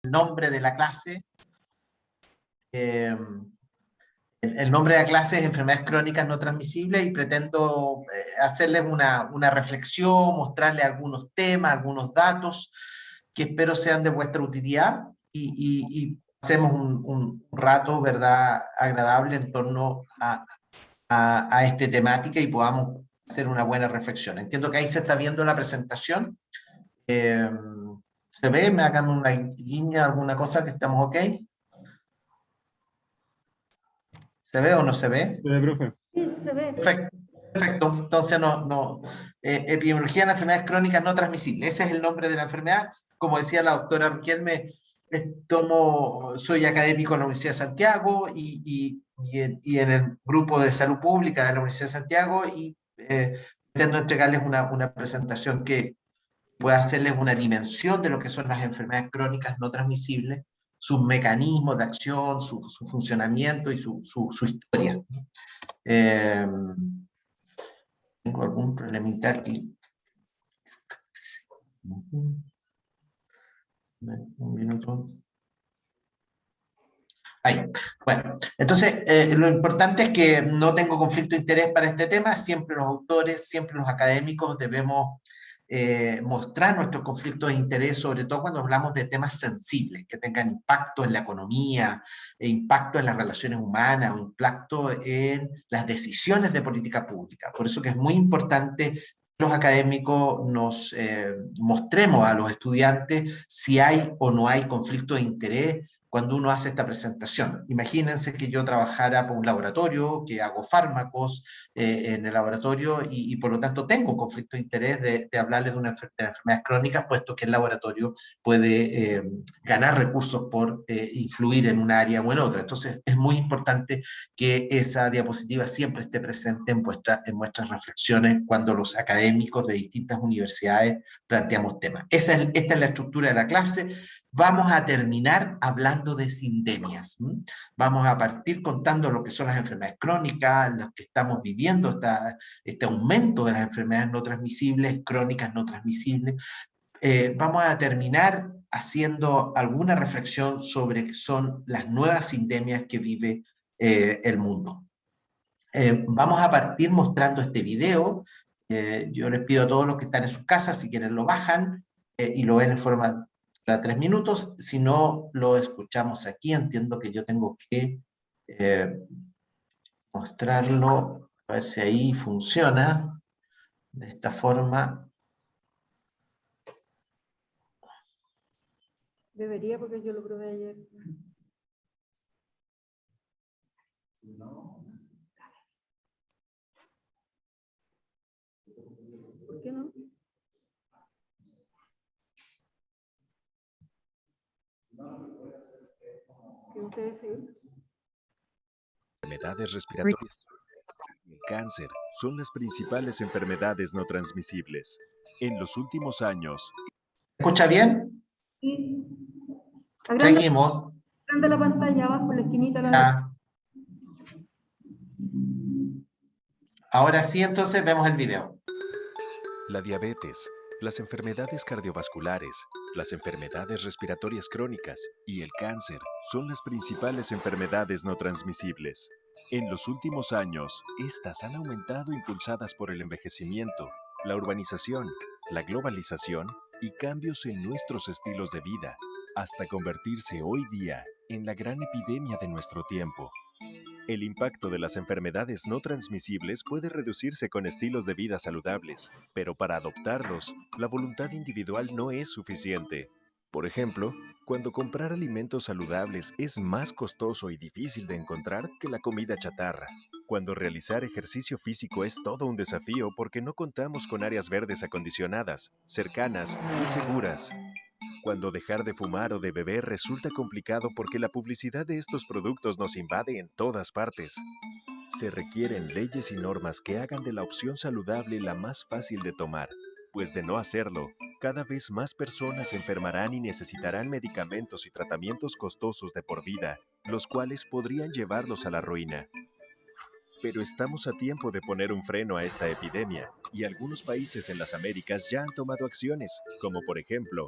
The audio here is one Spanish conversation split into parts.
nombre de la clase. El nombre de la clase es Enfermedades Crónicas No Transmisibles y pretendo hacerles una reflexión, mostrarles algunos temas, algunos datos que espero sean de vuestra utilidad y hacemos un rato, ¿verdad?, agradable en torno a esta temática y podamos hacer una buena reflexión. Entiendo que ahí se está viendo la presentación. ¿Se ve? ¿Me hagan una guiña, alguna cosa que estamos ok? ¿Se ve o no se ve? Se ve, profe. Sí, se ve. Perfecto. Perfecto. Entonces, epidemiología de enfermedades crónicas no transmisibles. Ese es el nombre de la enfermedad. Como decía la doctora Riquelme, soy académico en la Universidad de Santiago y en el grupo de salud pública de la Universidad de Santiago y pretendo entregarles una presentación que pueda hacerles una dimensión de lo que son las enfermedades crónicas no transmisibles, sus mecanismos de acción, su funcionamiento y su historia. Tengo algún problemita aquí. Un minuto. Ahí. Bueno, entonces lo importante es que no tengo conflicto de interés para este tema. Siempre los autores, siempre los académicos debemos mostrar nuestros conflictos de interés, sobre todo cuando hablamos de temas sensibles, que tengan impacto en la economía, impacto en las relaciones humanas, o impacto en las decisiones de política pública. Por eso que es muy importante que los académicos nos mostremos a los estudiantes si hay o no hay conflicto de interés cuando uno hace esta presentación. Imagínense que yo trabajara por un laboratorio, que hago fármacos en el laboratorio y por lo tanto tengo conflicto de interés de hablarles de enfermedades crónicas, puesto que el laboratorio puede ganar recursos por influir en un área o en otra. Entonces es muy importante que esa diapositiva siempre esté presente en vuestras reflexiones cuando los académicos de distintas universidades planteamos temas. Esta es la estructura de la clase. Vamos a terminar hablando de sindemias. Vamos a partir contando lo que son las enfermedades crónicas, las que estamos viviendo, este aumento de las enfermedades no transmisibles, crónicas no transmisibles. Vamos a terminar haciendo alguna reflexión sobre qué son las nuevas sindemias que vive el mundo. Vamos a partir mostrando este video. Yo les pido a todos los que están en sus casas, si quieren lo bajan y lo ven en forma de 3 minutos. Si no, lo escuchamos aquí. Entiendo que yo tengo que mostrarlo, a ver si ahí funciona de esta forma. Debería, porque yo lo probé ayer. ¿Por qué no? ¿Qué ustedes sí? Enfermedades respiratorias y el cáncer son las principales enfermedades no transmisibles. En los últimos años, ¿Escucha bien? Sí. Seguimos. Agranda la pantalla abajo, en la esquinita. Ah. Ahora sí, entonces vemos el video. la diabetes, las enfermedades cardiovasculares, las enfermedades respiratorias crónicas y el cáncer son las principales enfermedades no transmisibles. En los últimos años, estas han aumentado impulsadas por el envejecimiento, la urbanización, la globalización y cambios en nuestros estilos de vida, hasta convertirse hoy día en la gran epidemia de nuestro tiempo. El impacto de las enfermedades no transmisibles puede reducirse con estilos de vida saludables, pero para adoptarlos, la voluntad individual no es suficiente. Por ejemplo, cuando comprar alimentos saludables es más costoso y difícil de encontrar que la comida chatarra. Cuando realizar ejercicio físico es todo un desafío porque no contamos con áreas verdes acondicionadas, cercanas y seguras. Cuando dejar de fumar o de beber resulta complicado porque la publicidad de estos productos nos invade en todas partes. Se requieren leyes y normas que hagan de la opción saludable la más fácil de tomar, pues de no hacerlo, cada vez más personas se enfermarán y necesitarán medicamentos y tratamientos costosos de por vida, los cuales podrían llevarlos a la ruina. Pero estamos a tiempo de poner un freno a esta epidemia, y algunos países en las Américas ya han tomado acciones, como por ejemplo,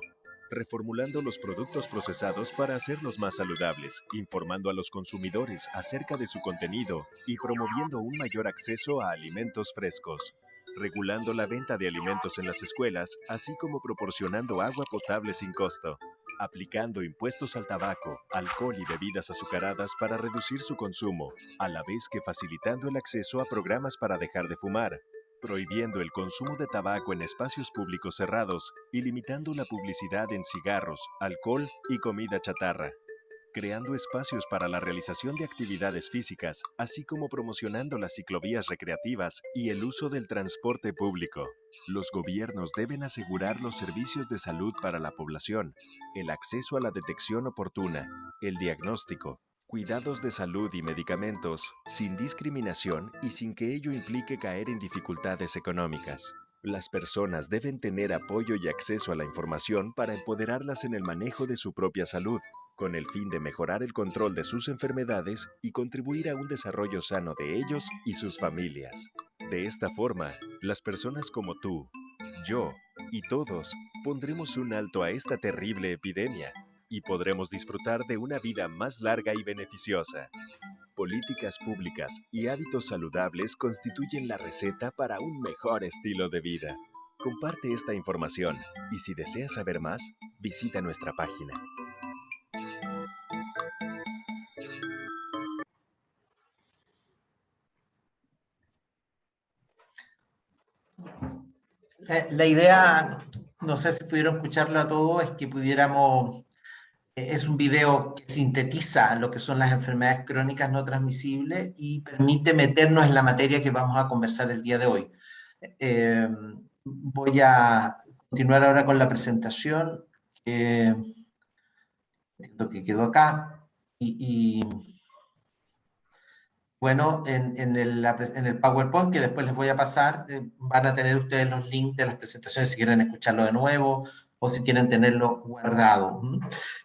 reformulando los productos procesados para hacerlos más saludables, informando a los consumidores acerca de su contenido y promoviendo un mayor acceso a alimentos frescos, regulando la venta de alimentos en las escuelas, así como proporcionando agua potable sin costo, aplicando impuestos al tabaco, alcohol y bebidas azucaradas para reducir su consumo, a la vez que facilitando el acceso a programas para dejar de fumar, prohibiendo el consumo de tabaco en espacios públicos cerrados y limitando la publicidad en cigarros, alcohol y comida chatarra, creando espacios para la realización de actividades físicas, así como promocionando las ciclovías recreativas y el uso del transporte público. Los gobiernos deben asegurar los servicios de salud para la población, el acceso a la detección oportuna, el diagnóstico, cuidados de salud y medicamentos, sin discriminación y sin que ello implique caer en dificultades económicas. Las personas deben tener apoyo y acceso a la información para empoderarlas en el manejo de su propia salud, con el fin de mejorar el control de sus enfermedades y contribuir a un desarrollo sano de ellos y sus familias. De esta forma, las personas como tú, yo y todos pondremos un alto a esta terrible epidemia y podremos disfrutar de una vida más larga y beneficiosa. Políticas públicas y hábitos saludables constituyen la receta para un mejor estilo de vida. Comparte esta información y si deseas saber más, visita nuestra página. La idea, no sé si pudieron escucharlo a todos, es que pudiéramos, es un video que sintetiza lo que son las enfermedades crónicas no transmisibles y permite meternos en la materia que vamos a conversar el día de hoy. Voy a continuar ahora con la presentación, lo que quedó acá, y bueno, en el PowerPoint que después les voy a pasar, van a tener ustedes los links de las presentaciones si quieren escucharlo de nuevo o si quieren tenerlo guardado.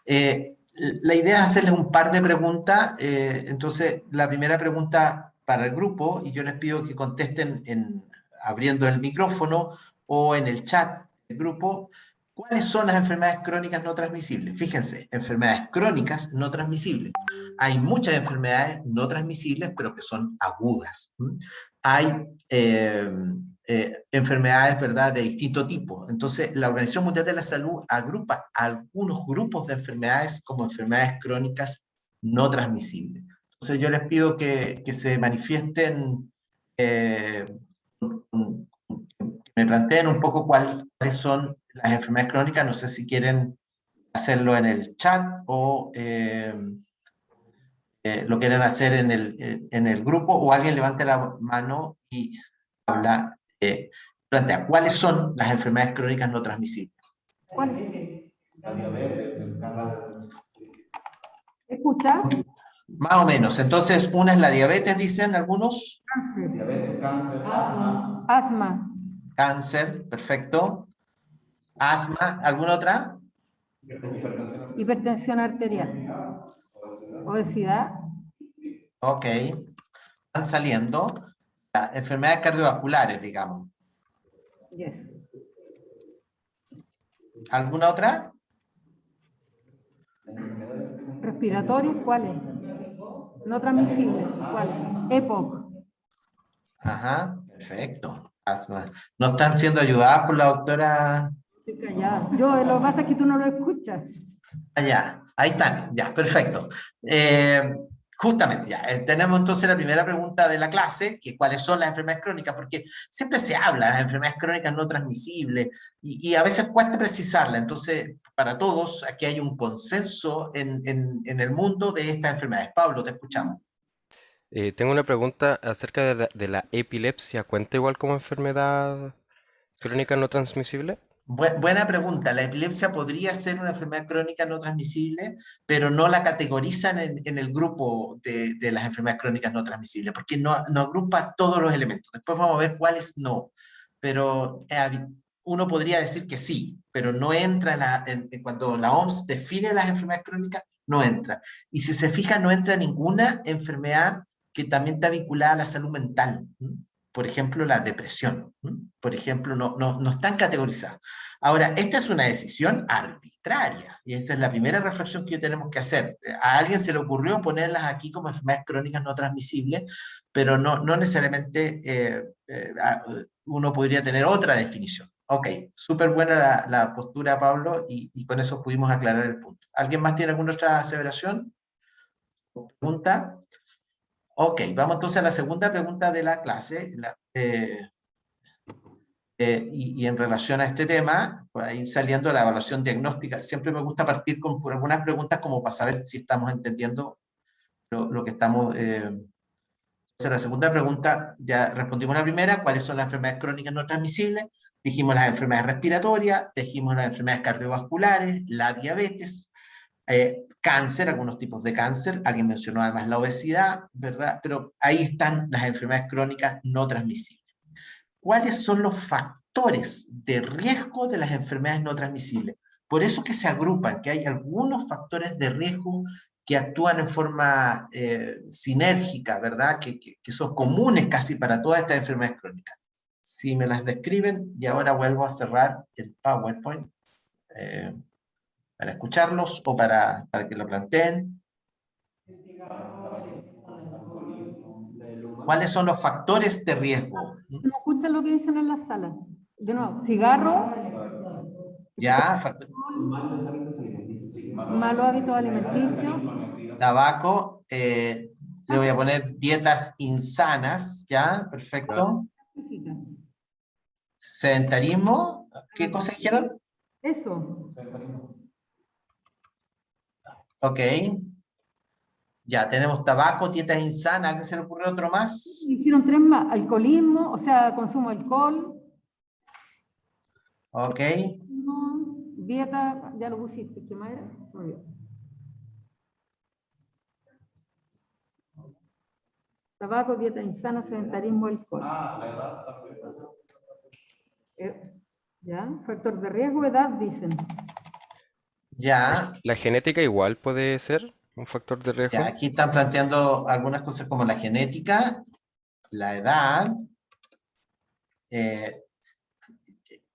La idea es hacerles un par de preguntas. Entonces, la primera pregunta para el grupo, y yo les pido que contesten abriendo el micrófono o en el chat del grupo, ¿cuáles son las enfermedades crónicas no transmisibles? Fíjense, enfermedades crónicas no transmisibles. Hay muchas enfermedades no transmisibles, pero que son agudas. Hay enfermedades, ¿verdad?, de distinto tipo. Entonces, la Organización Mundial de la Salud agrupa algunos grupos de enfermedades como enfermedades crónicas no transmisibles. Entonces, yo les pido que se manifiesten, que me planteen un poco cuáles son las enfermedades crónicas. No sé si quieren hacerlo en el chat o lo quieren hacer en el grupo, o alguien levante la mano y habla, plantea cuáles son las enfermedades crónicas no transmisibles. ¿Cuál? ¿Escucha? Más o menos. Entonces, una es la diabetes, dicen algunos. Diabetes, cáncer, asma. Asma. Cáncer, perfecto. Asma, ¿alguna otra? Hipertensión arterial. Obesidad. Ok. Están saliendo. Enfermedades cardiovasculares, digamos. Yes. ¿Alguna otra? Respiratorios, ¿cuáles? No transmisibles, ¿cuáles? EPOC. Ajá, perfecto. Asma. ¿No están siendo ayudadas por la doctora? Estoy callada. Yo, lo que pasa es que tú no lo escuchas. Allá, ahí están, ya, perfecto. Justamente, ya, tenemos entonces la primera pregunta de la clase, que cuáles son las enfermedades crónicas, porque siempre se habla de las enfermedades crónicas no transmisibles y a veces cuesta precisarla. Entonces, para todos, aquí hay un consenso en el mundo de estas enfermedades. Pablo, te escuchamos. Tengo una pregunta acerca de la epilepsia. ¿Cuenta igual como enfermedad crónica no transmisible? Buena pregunta. La epilepsia podría ser una enfermedad crónica no transmisible, pero no la categorizan en el grupo de las enfermedades crónicas no transmisibles, porque no agrupa todos los elementos. Después vamos a ver cuáles no. Pero uno podría decir que sí, pero no entra cuando la OMS define las enfermedades crónicas, no entra. Y si se fija, no entra ninguna enfermedad que también está vinculada a la salud mental. Por ejemplo, la depresión. Por ejemplo, no están categorizadas. Ahora, esta es una decisión arbitraria, y esa es la primera reflexión que tenemos que hacer. A alguien se le ocurrió ponerlas aquí como enfermedades crónicas no transmisibles, pero no necesariamente uno podría tener otra definición. Ok, súper buena la postura, Pablo, y con eso pudimos aclarar el punto. ¿Alguien más tiene alguna otra aseveración? ¿Pregunta? Ok, vamos entonces a la segunda pregunta de la clase. Y en relación a este tema, va a ir saliendo la evaluación diagnóstica. Siempre me gusta partir con por algunas preguntas como para saber si estamos entendiendo lo que estamos... Entonces, la segunda pregunta, ya respondimos la primera, ¿cuáles son las enfermedades crónicas no transmisibles? Dijimos las enfermedades respiratorias, dijimos las enfermedades cardiovasculares, la diabetes, cáncer, algunos tipos de cáncer, alguien mencionó además la obesidad, ¿verdad? Pero ahí están las enfermedades crónicas no transmisibles. ¿Cuáles son los factores de riesgo de las enfermedades no transmisibles? Por eso que se agrupan, que hay algunos factores de riesgo que actúan en forma sinérgica, ¿verdad? Que son comunes casi para todas estas enfermedades crónicas. Si me las describen, y ahora vuelvo a cerrar el PowerPoint para escucharlos o para que lo planteen. ¿Cuáles son los factores de riesgo? No escuchan lo que dicen en la sala. De nuevo, cigarro, Ya, malos hábitos alimenticios, tabaco, le voy a poner dietas insanas, ¿ya? Perfecto. física. Sedentarismo, ¿qué cosa dijeron? Eso. Ok. Ya, tenemos tabaco, dietas insanas, ¿a qué se le ocurre otro más? Hicieron 3 más. Alcoholismo, o sea, consumo de alcohol. Ok. Dieta, ya lo pusiste. ¿Qué más era? Se me olvidó. Tabaco, dieta insana, sedentarismo, alcohol. ¿Ya? Factor de riesgo, edad, dicen. Ya, ¿La genética igual puede ser un factor de riesgo? ya, aquí están planteando algunas cosas como la genética, la edad.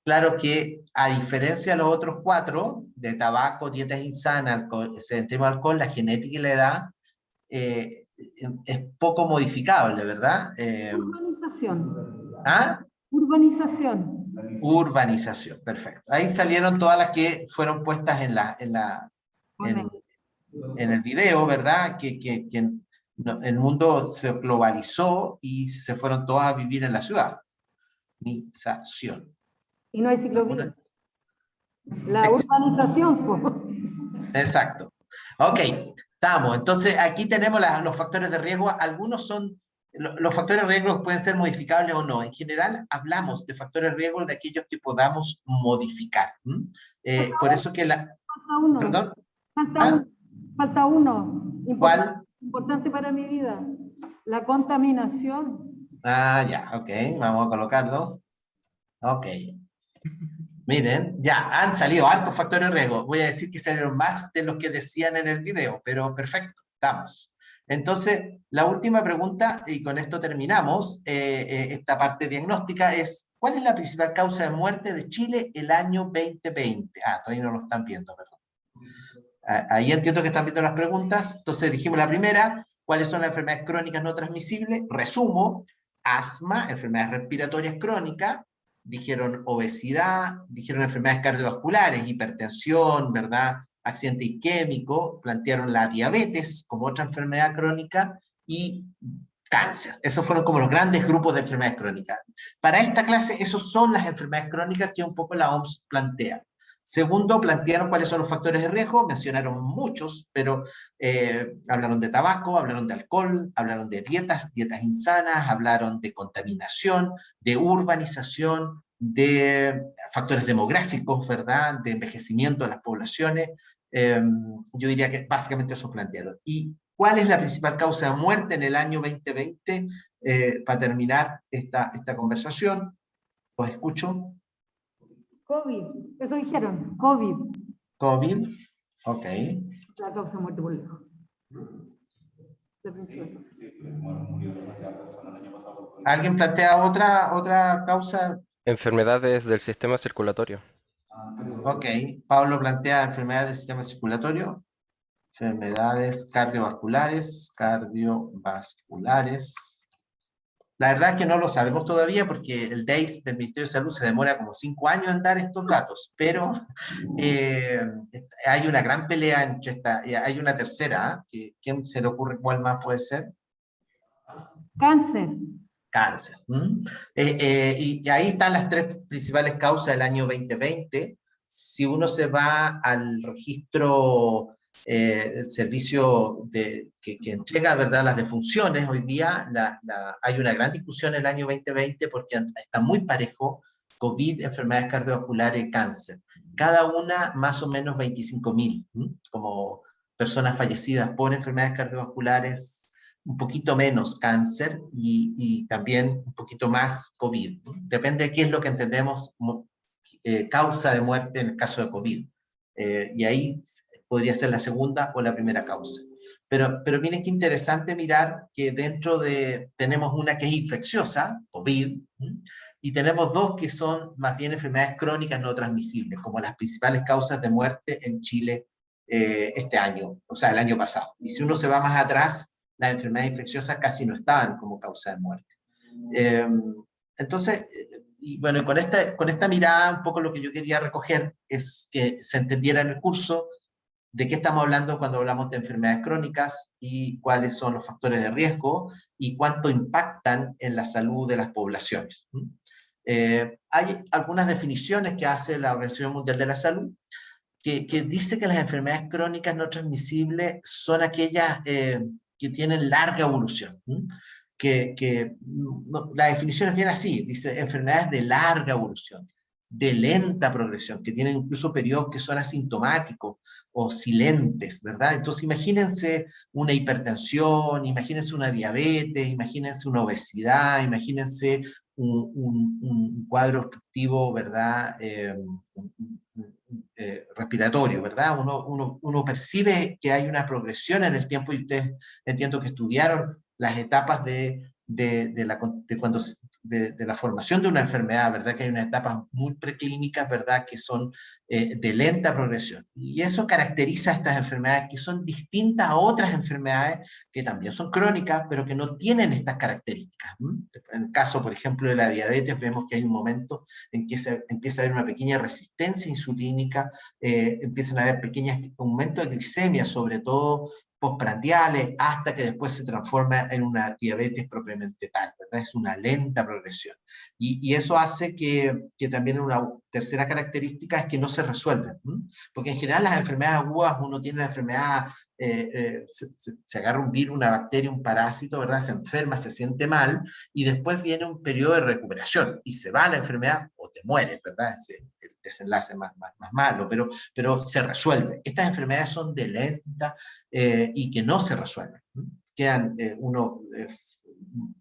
Claro que a diferencia de los otros 4, de tabaco, dietas insanas, sedentarismo, alcohol, la genética y la edad es poco modificable, ¿verdad? Urbanización. ¿Ah? Urbanización. Urbanización, perfecto. Ahí salieron todas las que fueron puestas en el video, ¿verdad? El mundo se globalizó y se fueron todas a vivir en la ciudad. Urbanización. Y no hay ciclovía. La urbanización, po. Exacto. Ok, estamos. Entonces, aquí tenemos los factores de riesgo. Algunos son, los factores de riesgo pueden ser modificables o no. En general, hablamos de factores de riesgo de aquellos que podamos modificar. Por eso que Falta uno. ¿Perdón? Falta ¿Ah? uno. Falta uno. ¿Cuál? Importante para mi vida. La contaminación. Ah, ya, ok. Vamos a colocarlo. Ok. Miren, ya han salido hartos factores de riesgo. Voy a decir que salieron más de los que decían en el video, pero perfecto, estamos. Entonces, la última pregunta, y con esto terminamos esta parte diagnóstica, es ¿cuál es la principal causa de muerte de Chile el año 2020? Ah, todavía no lo están viendo, perdón. Ahí entiendo que están viendo las preguntas. Entonces dijimos la primera, ¿cuáles son las enfermedades crónicas no transmisibles? Resumo, asma, enfermedades respiratorias crónicas, dijeron obesidad, dijeron enfermedades cardiovasculares, hipertensión, ¿verdad? Accidente isquémico, plantearon la diabetes como otra enfermedad crónica y cáncer. Esos fueron como los grandes grupos de enfermedades crónicas. Para esta clase, esos son las enfermedades crónicas que un poco la OMS plantea. Segundo, plantearon cuáles son los factores de riesgo, mencionaron muchos, pero hablaron de tabaco, hablaron de alcohol, hablaron de dietas insanas, hablaron de contaminación, de urbanización, de factores demográficos, ¿verdad? De envejecimiento de las poblaciones. Yo diría que básicamente eso plantearon. ¿Y cuál es la principal causa de muerte en el año 2020? Para terminar esta conversación, os escucho. COVID. Eso dijeron. COVID. COVID, ok. La causa de muerte por lejos. La principal causa. ¿Alguien plantea otra causa? Enfermedades del sistema circulatorio. Ok, Pablo plantea enfermedades del sistema circulatorio, enfermedades cardiovasculares. La verdad es que no lo sabemos todavía porque el DEIS del Ministerio de Salud se demora como 5 años en dar estos datos, pero eh, hay una gran pelea entre hay una tercera, ¿ah? ¿Quién se le ocurre cuál más puede ser? Cáncer. Cáncer. ¿Mm? Y ahí están las tres principales causas del año 2020. Si uno se va al registro, el servicio que entrega, ¿verdad?, las defunciones, hoy día hay una gran discusión en el año 2020 porque está muy parejo COVID, enfermedades cardiovasculares y cáncer. Cada una más o menos 25.000, como personas fallecidas por enfermedades cardiovasculares, un poquito menos cáncer y también un poquito más COVID, ¿no? Depende de qué es lo que entendemos como causa de muerte en el caso de COVID. Y ahí podría ser la segunda o la primera causa. Pero miren qué interesante mirar que tenemos una que es infecciosa, COVID, y tenemos dos que son más bien enfermedades crónicas no transmisibles, como las principales causas de muerte en Chile este año, o sea, el año pasado. Y si uno se va más atrás, las enfermedades infecciosas casi no estaban como causa de muerte. Eh, entonces, y bueno, y con esta mirada, un poco lo que yo quería recoger es que se entendiera en el curso de qué estamos hablando cuando hablamos de enfermedades crónicas y cuáles son los factores de riesgo y cuánto impactan en la salud de las poblaciones. Hay algunas definiciones que hace la Organización Mundial de la Salud que dice que las enfermedades crónicas no transmisibles son aquellas que tienen larga evolución. La definición es bien así, dice enfermedades de larga evolución, de lenta progresión, que tienen incluso periodos que son asintomáticos o silentes, ¿verdad? Entonces imagínense una hipertensión, imagínense una diabetes, imagínense una obesidad, imagínense un cuadro obstructivo, ¿verdad? Respiratorio, ¿verdad? Uno percibe que hay una progresión en el tiempo y ustedes entiendo que estudiaron las etapas de la formación de una enfermedad, ¿verdad? Que hay unas etapas muy preclínicas, ¿verdad? Que son de lenta progresión. Y eso caracteriza a estas enfermedades que son distintas a otras enfermedades que también son crónicas, pero que no tienen estas características. En el caso, por ejemplo, de la diabetes, vemos que hay un momento en que se empieza a haber una pequeña resistencia insulínica, empiezan a haber pequeños aumentos de glicemia, sobre todo postprandiales, hasta que después se transforma en una diabetes propiamente tal, ¿verdad? Es una lenta progresión. Y eso hace que también una tercera característica es que no se resuelven, porque en general las enfermedades agudas, uno tiene una enfermedad, se agarra un virus, una bacteria, un parásito, ¿verdad? Se enferma, se siente mal, y después viene un periodo de recuperación, y se va la enfermedad o te mueres, ¿verdad? Es el desenlace más malo, pero se resuelve. Estas enfermedades son de lenta y que no se resuelven. Uno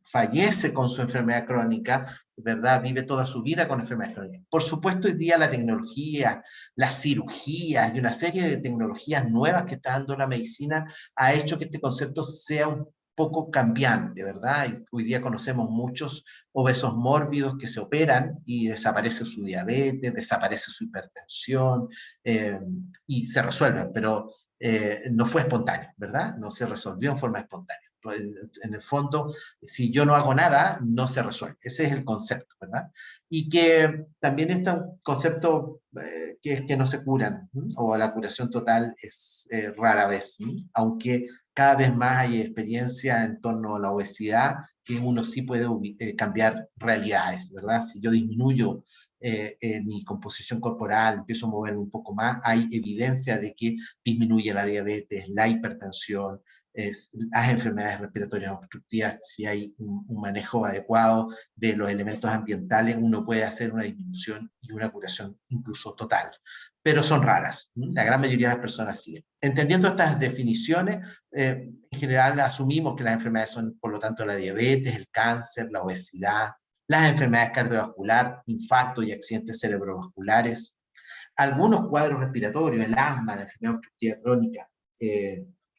fallece con su enfermedad crónica, ¿verdad? Vive toda su vida con enfermedades crónicas. Por supuesto, hoy día la tecnología, las cirugías y una serie de tecnologías nuevas que está dando la medicina ha hecho que este concepto sea un poco cambiante, ¿verdad? Y hoy día conocemos muchos obesos mórbidos que se operan y desaparece su diabetes, desaparece su hipertensión y se resuelven, pero no fue espontáneo, ¿verdad? No se resolvió en forma espontánea. Pues, en el fondo, si yo no hago nada, no se resuelve. Ese es el concepto, ¿verdad? Y que también está un concepto que es que no se curan, o la curación total es rara vez, aunque cada vez más hay experiencia en torno a la obesidad, que uno sí puede cambiar realidades, ¿verdad? Si yo disminuyo mi composición corporal, empiezo a moverme un poco más, hay evidencia de que disminuye la diabetes, la hipertensión, las enfermedades respiratorias obstructivas. Si hay un manejo adecuado de los elementos ambientales, uno puede hacer una disminución y una curación incluso total. Pero son raras, la gran mayoría de las personas siguen. Entendiendo estas definiciones, en general asumimos que las enfermedades son, por lo tanto, la diabetes, el cáncer, la obesidad, las enfermedades cardiovasculares, infartos y accidentes cerebrovasculares, algunos cuadros respiratorios, el asma, la enfermedad obstructiva crónica,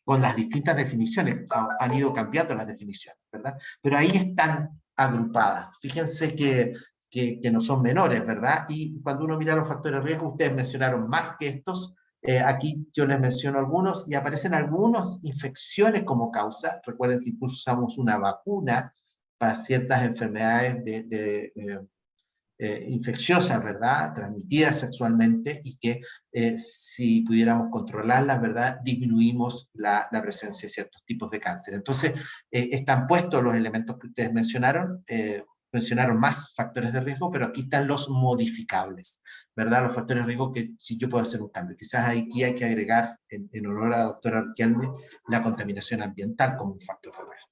con las distintas definiciones, han ido cambiando las definiciones, ¿verdad? Pero ahí están agrupadas. Fíjense que que no son menores, ¿verdad? Y cuando uno mira los factores de riesgo, ustedes mencionaron más que estos, aquí yo les menciono algunos, y aparecen algunas infecciones como causa. Recuerden que incluso usamos una vacuna para ciertas enfermedades infecciosas, ¿verdad? Transmitidas sexualmente, y que si pudiéramos controlarlas, ¿verdad? Disminuimos la presencia de ciertos tipos de cáncer. Entonces, están puestos los elementos que ustedes mencionaron más factores de riesgo, pero aquí están los modificables, ¿verdad? Los factores de riesgo que si yo puedo hacer un cambio. Quizás aquí hay que agregar, en honor a la doctora Riquelme, la contaminación ambiental como un factor de riesgo.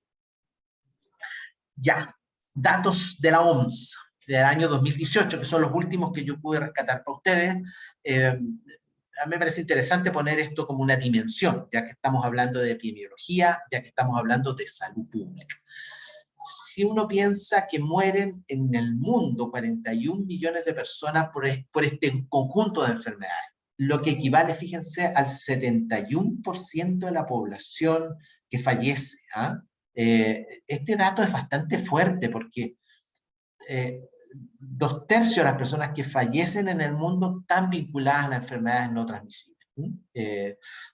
Ya, datos de la OMS del año 2018, que son los últimos que yo pude rescatar para ustedes. A mí me parece interesante poner esto como una dimensión, ya que estamos hablando de epidemiología, ya que estamos hablando de salud pública. Si uno piensa que mueren en el mundo 41 millones de personas por este conjunto de enfermedades, lo que equivale, fíjense, al 71% de la población que fallece. Este dato es bastante fuerte porque 2/3 de las personas que fallecen en el mundo están vinculadas a las enfermedades no transmisibles.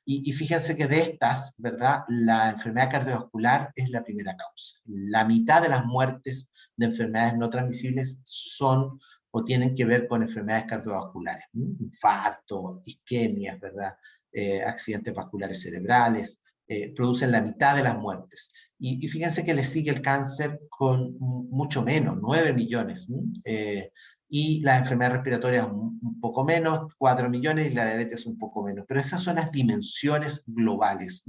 Y fíjense que de estas, ¿verdad? La enfermedad cardiovascular es la primera causa. La mitad de las muertes de enfermedades no transmisibles son o tienen que ver con enfermedades cardiovasculares, infarto, isquemias, ¿verdad? Accidentes vasculares cerebrales, producen la mitad de las muertes. Y fíjense que le sigue el cáncer con mucho menos, 9 millones. Y las enfermedades respiratorias un poco menos, 4 millones, y la diabetes un poco menos. Pero esas son las dimensiones globales.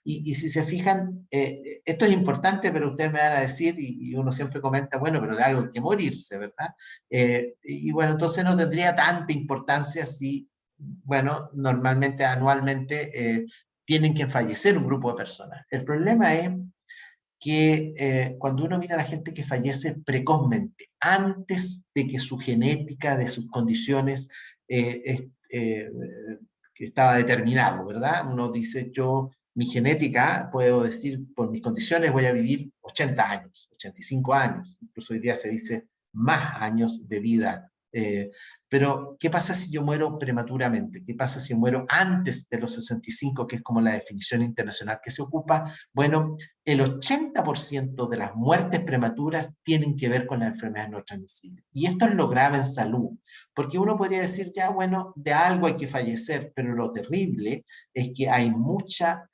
Y si se fijan, esto es importante, pero ustedes me van a decir, y uno siempre comenta, bueno, pero de algo hay que morirse, ¿verdad? Y bueno, entonces no tendría tanta importancia si, bueno, normalmente, anualmente, tienen que fallecer un grupo de personas. El problema es que cuando uno mira a la gente que fallece precozmente, antes de que su genética, de sus condiciones, que estaba determinado, ¿verdad? Uno dice, mi genética, puedo decir, por mis condiciones voy a vivir 80 años, 85 años, incluso hoy día se dice más años de vida. Pero, ¿qué pasa si yo muero prematuramente? ¿Qué pasa si muero antes de los 65, que es como la definición internacional que se ocupa? Bueno, el 80% de las muertes prematuras tienen que ver con las enfermedades no transmisibles. Y esto es lo grave en salud, porque uno podría decir, ya, bueno, de algo hay que fallecer, pero lo terrible es que hay mucha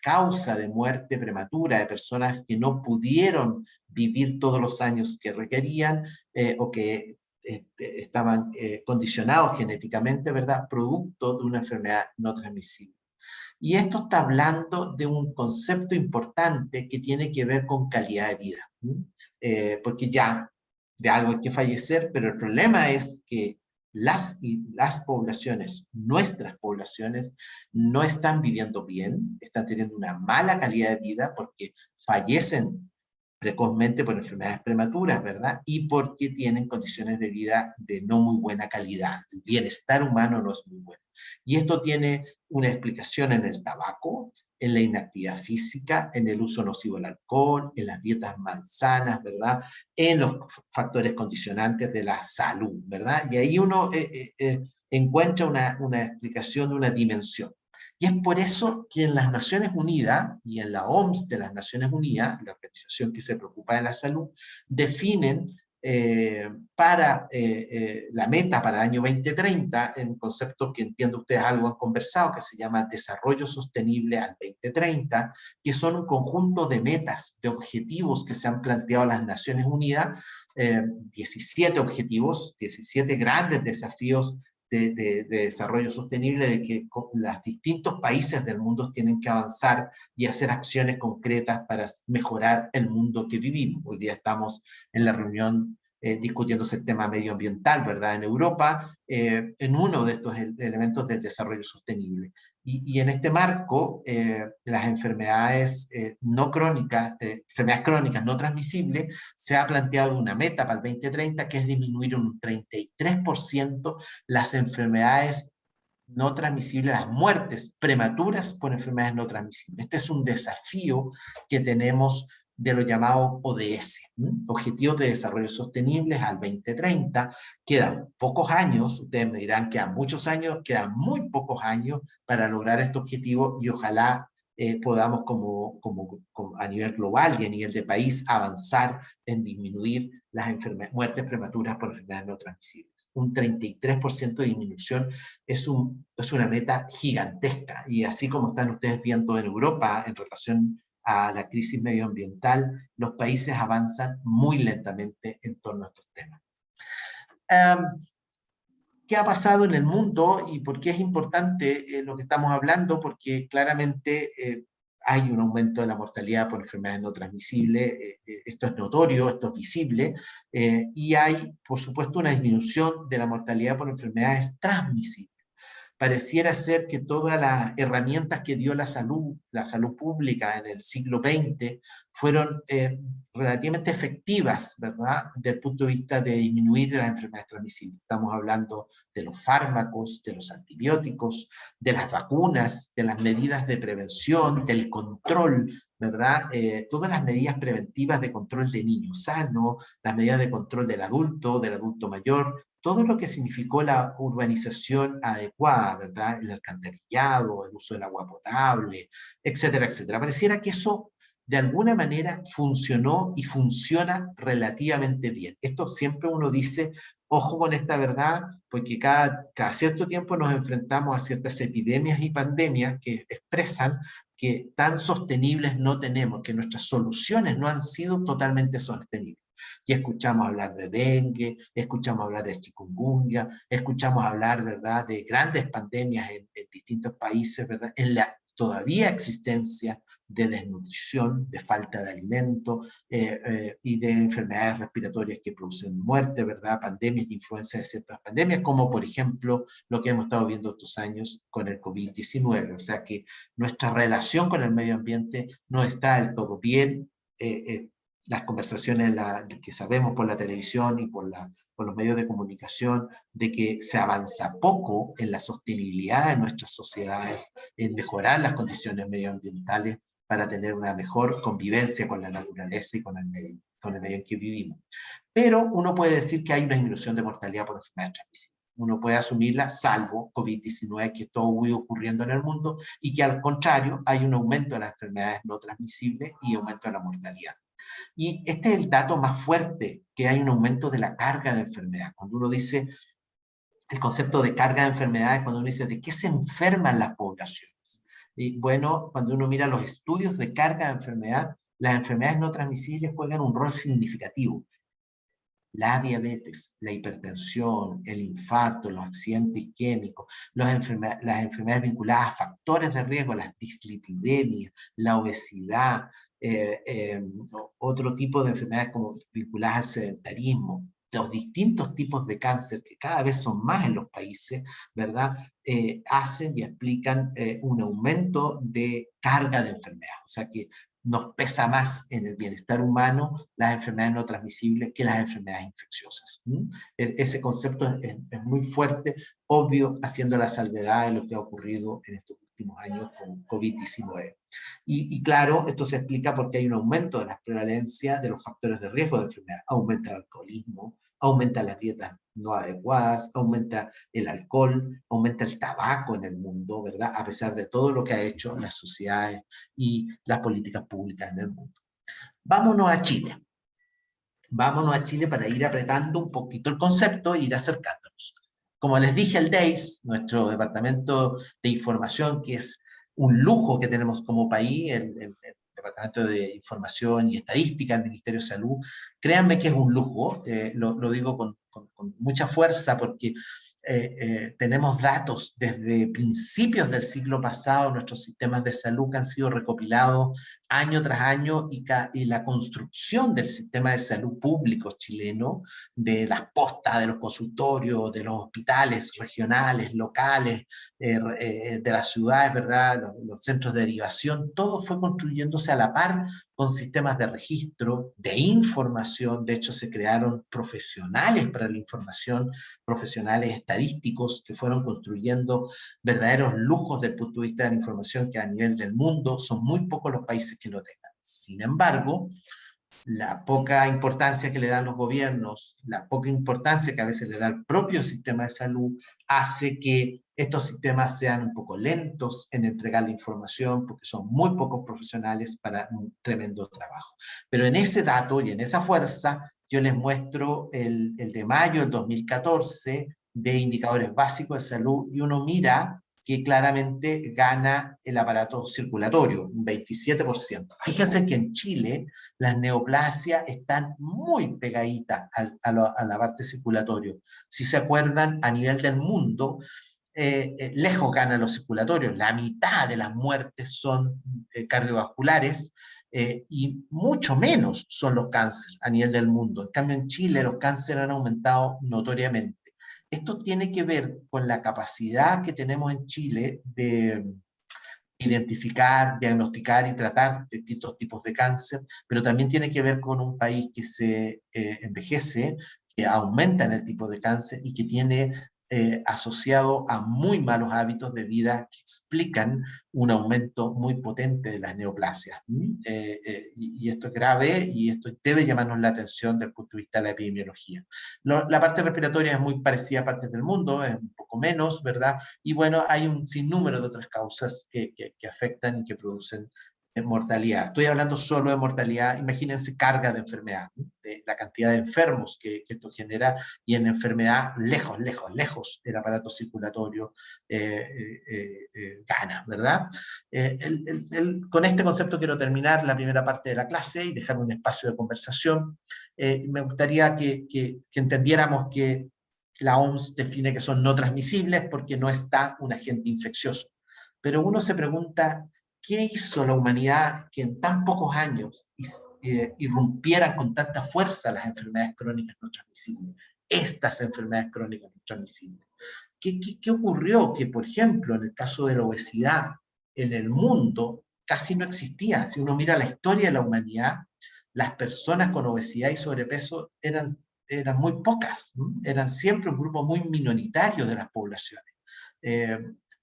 causa de muerte prematura de personas que no pudieron vivir todos los años que requerían o que estaban condicionados genéticamente, ¿verdad? Producto de una enfermedad no transmisible. Y esto está hablando de un concepto importante que tiene que ver con calidad de vida. Porque ya de algo hay que fallecer, pero el problema es que las poblaciones, nuestras poblaciones, no están viviendo bien, están teniendo una mala calidad de vida porque fallecen precozmente por enfermedades prematuras, ¿verdad? Y porque tienen condiciones de vida de no muy buena calidad. El bienestar humano no es muy bueno. Y esto tiene una explicación en el tabaco, en la inactividad física, en el uso nocivo del alcohol, en las dietas malsanas, ¿verdad? En los factores condicionantes de la salud, ¿verdad? Y ahí uno encuentra una explicación de una dimensión. Y es por eso que en las Naciones Unidas y en la OMS de las Naciones Unidas, la organización que se preocupa de la salud, definen para la meta para el año 2030, en un concepto que entiendo ustedes algo han conversado, que se llama desarrollo sostenible al 2030, que son un conjunto de metas, de objetivos que se han planteado las Naciones Unidas, 17 objetivos, 17 grandes desafíos de desarrollo sostenible, de que los distintos países del mundo tienen que avanzar y hacer acciones concretas para mejorar el mundo que vivimos. Hoy día estamos en la reunión discutiéndose el tema medioambiental, ¿verdad? En Europa, en uno de estos elementos del desarrollo sostenible. Y en este marco, las enfermedades no crónicas, enfermedades crónicas no transmisibles, se ha planteado una meta para el 2030 que es disminuir un 33% las enfermedades no transmisibles, las muertes prematuras por enfermedades no transmisibles. Este es un desafío que tenemos de los llamados ODS, Objetivos de Desarrollo Sostenibles al 2030. Quedan pocos años, ustedes me dirán, quedan muchos años, quedan muy pocos años para lograr este objetivo, y ojalá podamos a nivel global y a nivel de país avanzar en disminuir las muertes prematuras por enfermedades no transmisibles. Un 33% de disminución es una meta gigantesca, y así como están ustedes viendo en Europa en relación a la crisis medioambiental, los países avanzan muy lentamente en torno a estos temas. ¿Qué ha pasado en el mundo y por qué es importante lo que estamos hablando? Porque claramente hay un aumento de la mortalidad por enfermedades no transmisibles, esto es notorio, esto es visible, y hay, por supuesto, una disminución de la mortalidad por enfermedades transmisibles. Pareciera ser que todas las herramientas que dio la salud pública en el siglo XX, fueron relativamente efectivas, ¿verdad?, desde el punto de vista de disminuir las enfermedades transmisibles. Estamos hablando de los fármacos, de los antibióticos, de las vacunas, de las medidas de prevención, del control, ¿verdad? Todas las medidas preventivas de control de niños sanos, las medidas de control del adulto mayor, todo lo que significó la urbanización adecuada, ¿verdad? El alcantarillado, el uso del agua potable, etcétera, etcétera. Pareciera que eso de alguna manera funcionó y funciona relativamente bien. Esto siempre uno dice, ojo con esta verdad, porque cada cierto tiempo nos enfrentamos a ciertas epidemias y pandemias que expresan que tan sostenibles no tenemos, que nuestras soluciones no han sido totalmente sostenibles. Y escuchamos hablar de dengue, escuchamos hablar de chikungunya, escuchamos hablar, ¿verdad?, de grandes pandemias en distintos países, ¿verdad?, en la todavía existencia de desnutrición, de falta de alimento y de enfermedades respiratorias que producen muerte, ¿verdad?, pandemias de influencia de ciertas pandemias, como por ejemplo lo que hemos estado viendo estos años con el COVID-19. O sea que nuestra relación con el medio ambiente no está del todo bien. Las conversaciones que sabemos por la televisión y por los medios de comunicación, de que se avanza poco en la sostenibilidad de nuestras sociedades, en mejorar las condiciones medioambientales para tener una mejor convivencia con la naturaleza y con el medio en que vivimos. Pero uno puede decir que hay una disminución de mortalidad por enfermedades transmisibles. Uno puede asumirla, salvo COVID-19, que está ocurriendo en el mundo, y que al contrario hay un aumento de las enfermedades no transmisibles y aumento de la mortalidad. Y este es el dato más fuerte, que hay un aumento de la carga de enfermedad. Cuando uno dice el concepto de carga de enfermedades, cuando uno dice de qué se enferman las poblaciones. Y bueno, cuando uno mira los estudios de carga de enfermedad, las enfermedades no transmisibles juegan un rol significativo. La diabetes, la hipertensión, el infarto, los accidentes isquémicos, las enfermedades vinculadas a factores de riesgo, las dislipidemias, la obesidad, otro tipo de enfermedades como vinculadas al sedentarismo, los distintos tipos de cáncer que cada vez son más en los países, ¿verdad? Hacen y explican un aumento de carga de enfermedad. O sea que nos pesa más en el bienestar humano las enfermedades no transmisibles que las enfermedades infecciosas. Ese concepto es muy fuerte, obvio, haciendo la salvedad de lo que ha ocurrido en estos últimos años con COVID-19. Y claro, esto se explica porque hay un aumento de la prevalencia de los factores de riesgo de enfermedad. Aumenta el alcoholismo, aumenta las dietas no adecuadas, aumenta el alcohol, aumenta el tabaco en el mundo, ¿verdad? A pesar de todo lo que ha hecho las sociedades y las políticas públicas en el mundo. Vámonos a Chile. Vámonos a Chile para ir apretando un poquito el concepto e ir acercándonos. Como les dije, el DEIS, nuestro departamento de información, que es un lujo que tenemos como país, el Departamento de Información y Estadística del Ministerio de Salud, créanme que es un lujo, lo digo con mucha fuerza porque tenemos datos desde principios del siglo pasado, nuestros sistemas de salud que han sido recopilados año tras año, y la construcción del sistema de salud público chileno, de las postas, de los consultorios, de los hospitales regionales, locales, de las ciudades, ¿verdad? Los centros de derivación, todo fue construyéndose a la par con sistemas de registro, de información. De hecho, se crearon profesionales para la información, profesionales estadísticos que fueron construyendo verdaderos lujos desde el punto de vista de la información, que a nivel del mundo son muy pocos los países que lo tengan. Sin embargo, la poca importancia que le dan los gobiernos, la poca importancia que a veces le da el propio sistema de salud, hace que estos sistemas sean un poco lentos en entregar la información, porque son muy pocos profesionales para un tremendo trabajo. Pero en ese dato y en esa fuerza, yo les muestro el de mayo del 2014 de indicadores básicos de salud, y uno mira que claramente gana el aparato circulatorio, un 27%. Fíjense que en Chile las neoplasias están muy pegaditas a la parte circulatoria. Si se acuerdan, a nivel del mundo, lejos ganan los circulatorios. La mitad de las muertes son cardiovasculares, y mucho menos son los cánceres a nivel del mundo. En cambio, en Chile los cánceres han aumentado notoriamente. Esto tiene que ver con la capacidad que tenemos en Chile de identificar, diagnosticar y tratar distintos tipos de cáncer, pero también tiene que ver con un país que se envejece, que aumenta en el tipo de cáncer y que tiene asociado a muy malos hábitos de vida que explican un aumento muy potente de las neoplasias. Y esto es grave, y esto debe llamarnos la atención desde el punto de vista de la epidemiología. La parte respiratoria es muy parecida a partes del mundo, es un poco menos, ¿verdad? Y bueno, hay un sinnúmero de otras causas que afectan y que producen mortalidad. Estoy hablando solo de mortalidad. Imagínense carga de enfermedad, ¿no? De la cantidad de enfermos que esto genera, y en enfermedad lejos, lejos, lejos el aparato circulatorio gana, ¿verdad? Con este concepto quiero terminar la primera parte de la clase y dejar un espacio de conversación. Me gustaría que entendiéramos que la OMS define que son no transmisibles porque no está un agente infeccioso. Pero uno se pregunta, ¿qué hizo la humanidad que en tan pocos años irrumpieran con tanta fuerza las enfermedades crónicas no transmisibles? Estas enfermedades crónicas no transmisibles. ¿Qué ocurrió? Que, por ejemplo, en el caso de la obesidad, en el mundo casi no existía. Si uno mira la historia de la humanidad, las personas con obesidad y sobrepeso eran muy pocas, ¿no? Eran siempre un grupo muy minoritario de las poblaciones. Eh,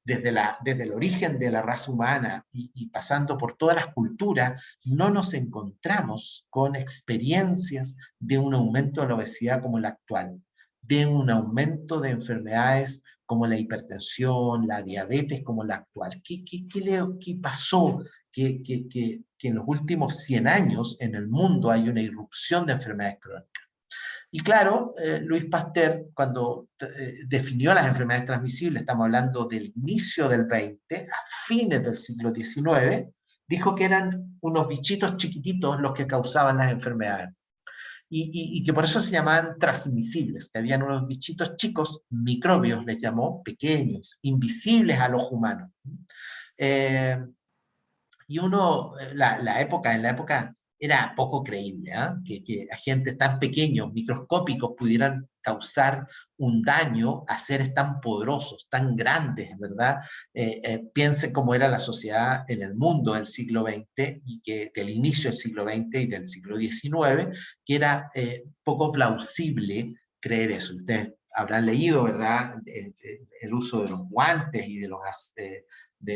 desde el origen de la raza humana y pasando por todas las culturas, no nos encontramos con experiencias de un aumento de la obesidad como el actual, de un aumento de enfermedades como la hipertensión, la diabetes como la actual. ¿Qué pasó? Que en los últimos 100 años en el mundo hay una irrupción de enfermedades crónicas. Y claro, Luis Pasteur, cuando definió las enfermedades transmisibles, estamos hablando del inicio del 20, a fines del siglo XIX, dijo que eran unos bichitos chiquititos los que causaban las enfermedades. Y que por eso se llamaban transmisibles, que habían unos bichitos chicos, microbios les llamó, pequeños, invisibles al ojo humano. Eh, y en la época era poco creíble, ¿eh? Que agentes tan pequeños, microscópicos, pudieran causar un daño a seres tan poderosos, tan grandes, ¿verdad? Piensen cómo era la sociedad en el mundo del siglo XX, y que del inicio del siglo XX y del siglo XIX, que era poco plausible creer eso. Ustedes habrán leído, ¿verdad?, el uso de los guantes y de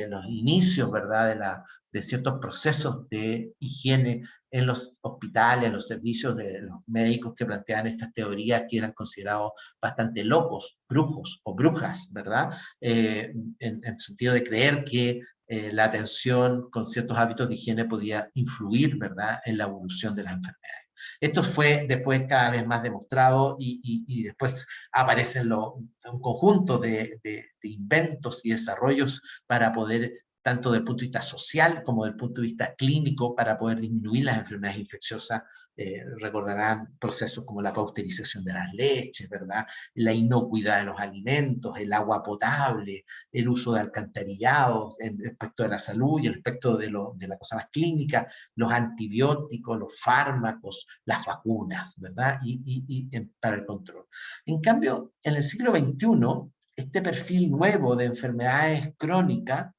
los inicios, ¿verdad?, de ciertos procesos de higiene en los hospitales, en los servicios de los médicos que plantean estas teorías que eran considerados bastante locos, brujos o brujas, ¿verdad? En el sentido de creer que la atención con ciertos hábitos de higiene podía influir, ¿verdad?, en la evolución de las enfermedades. Esto fue después cada vez más demostrado, y después aparecen un conjunto de inventos y desarrollos para poder, tanto desde el punto de vista social como desde el punto de vista clínico, para poder disminuir las enfermedades infecciosas. Recordarán procesos como la pasteurización de las leches, ¿verdad?, la inocuidad de los alimentos, el agua potable, el uso de alcantarillados en respecto de la salud y en respecto de la cosa más clínica, los antibióticos, los fármacos, las vacunas, ¿verdad?, para el control. En cambio, en el siglo XXI, este perfil nuevo de enfermedades crónicas,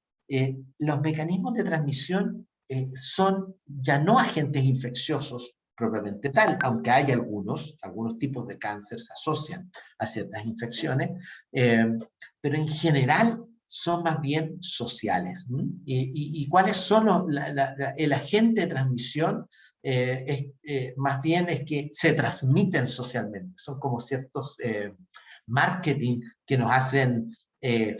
los mecanismos de transmisión son ya no agentes infecciosos propiamente tal, aunque hay algunos tipos de cáncer se asocian a ciertas infecciones, pero en general son más bien sociales. ¿Y cuáles son el agente de transmisión? Más bien es que se transmiten socialmente, son como ciertos marketing que nos hacen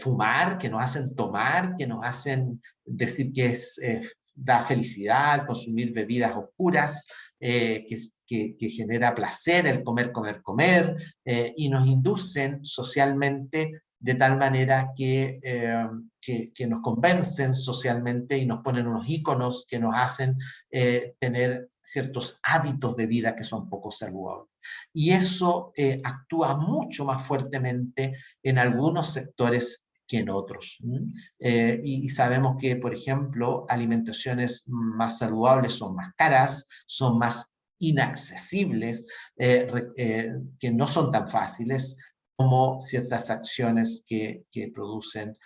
fumar, que nos hacen tomar, que nos hacen decir que da felicidad, consumir bebidas oscuras, que genera placer el comer, comer, comer, y nos inducen socialmente de tal manera que nos convencen socialmente y nos ponen unos íconos que nos hacen tener ciertos hábitos de vida que son poco saludables. Y eso actúa mucho más fuertemente en algunos sectores que en otros. Y sabemos que, por ejemplo, alimentaciones más saludables son más caras, son más inaccesibles, que no son tan fáciles como ciertas acciones que producen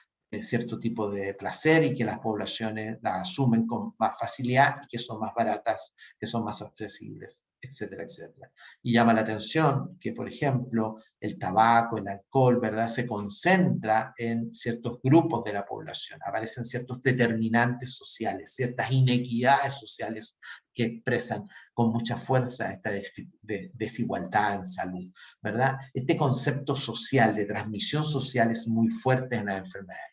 cierto tipo de placer y que las poblaciones las asumen con más facilidad y que son más baratas, que son más accesibles, etcétera, etcétera. Y llama la atención que, por ejemplo, el tabaco, el alcohol, ¿verdad?, se concentra en ciertos grupos de la población, aparecen ciertos determinantes sociales, ciertas inequidades sociales que expresan con mucha fuerza esta desigualdad en salud, ¿verdad? Este concepto social, de transmisión social, es muy fuerte en las enfermedades.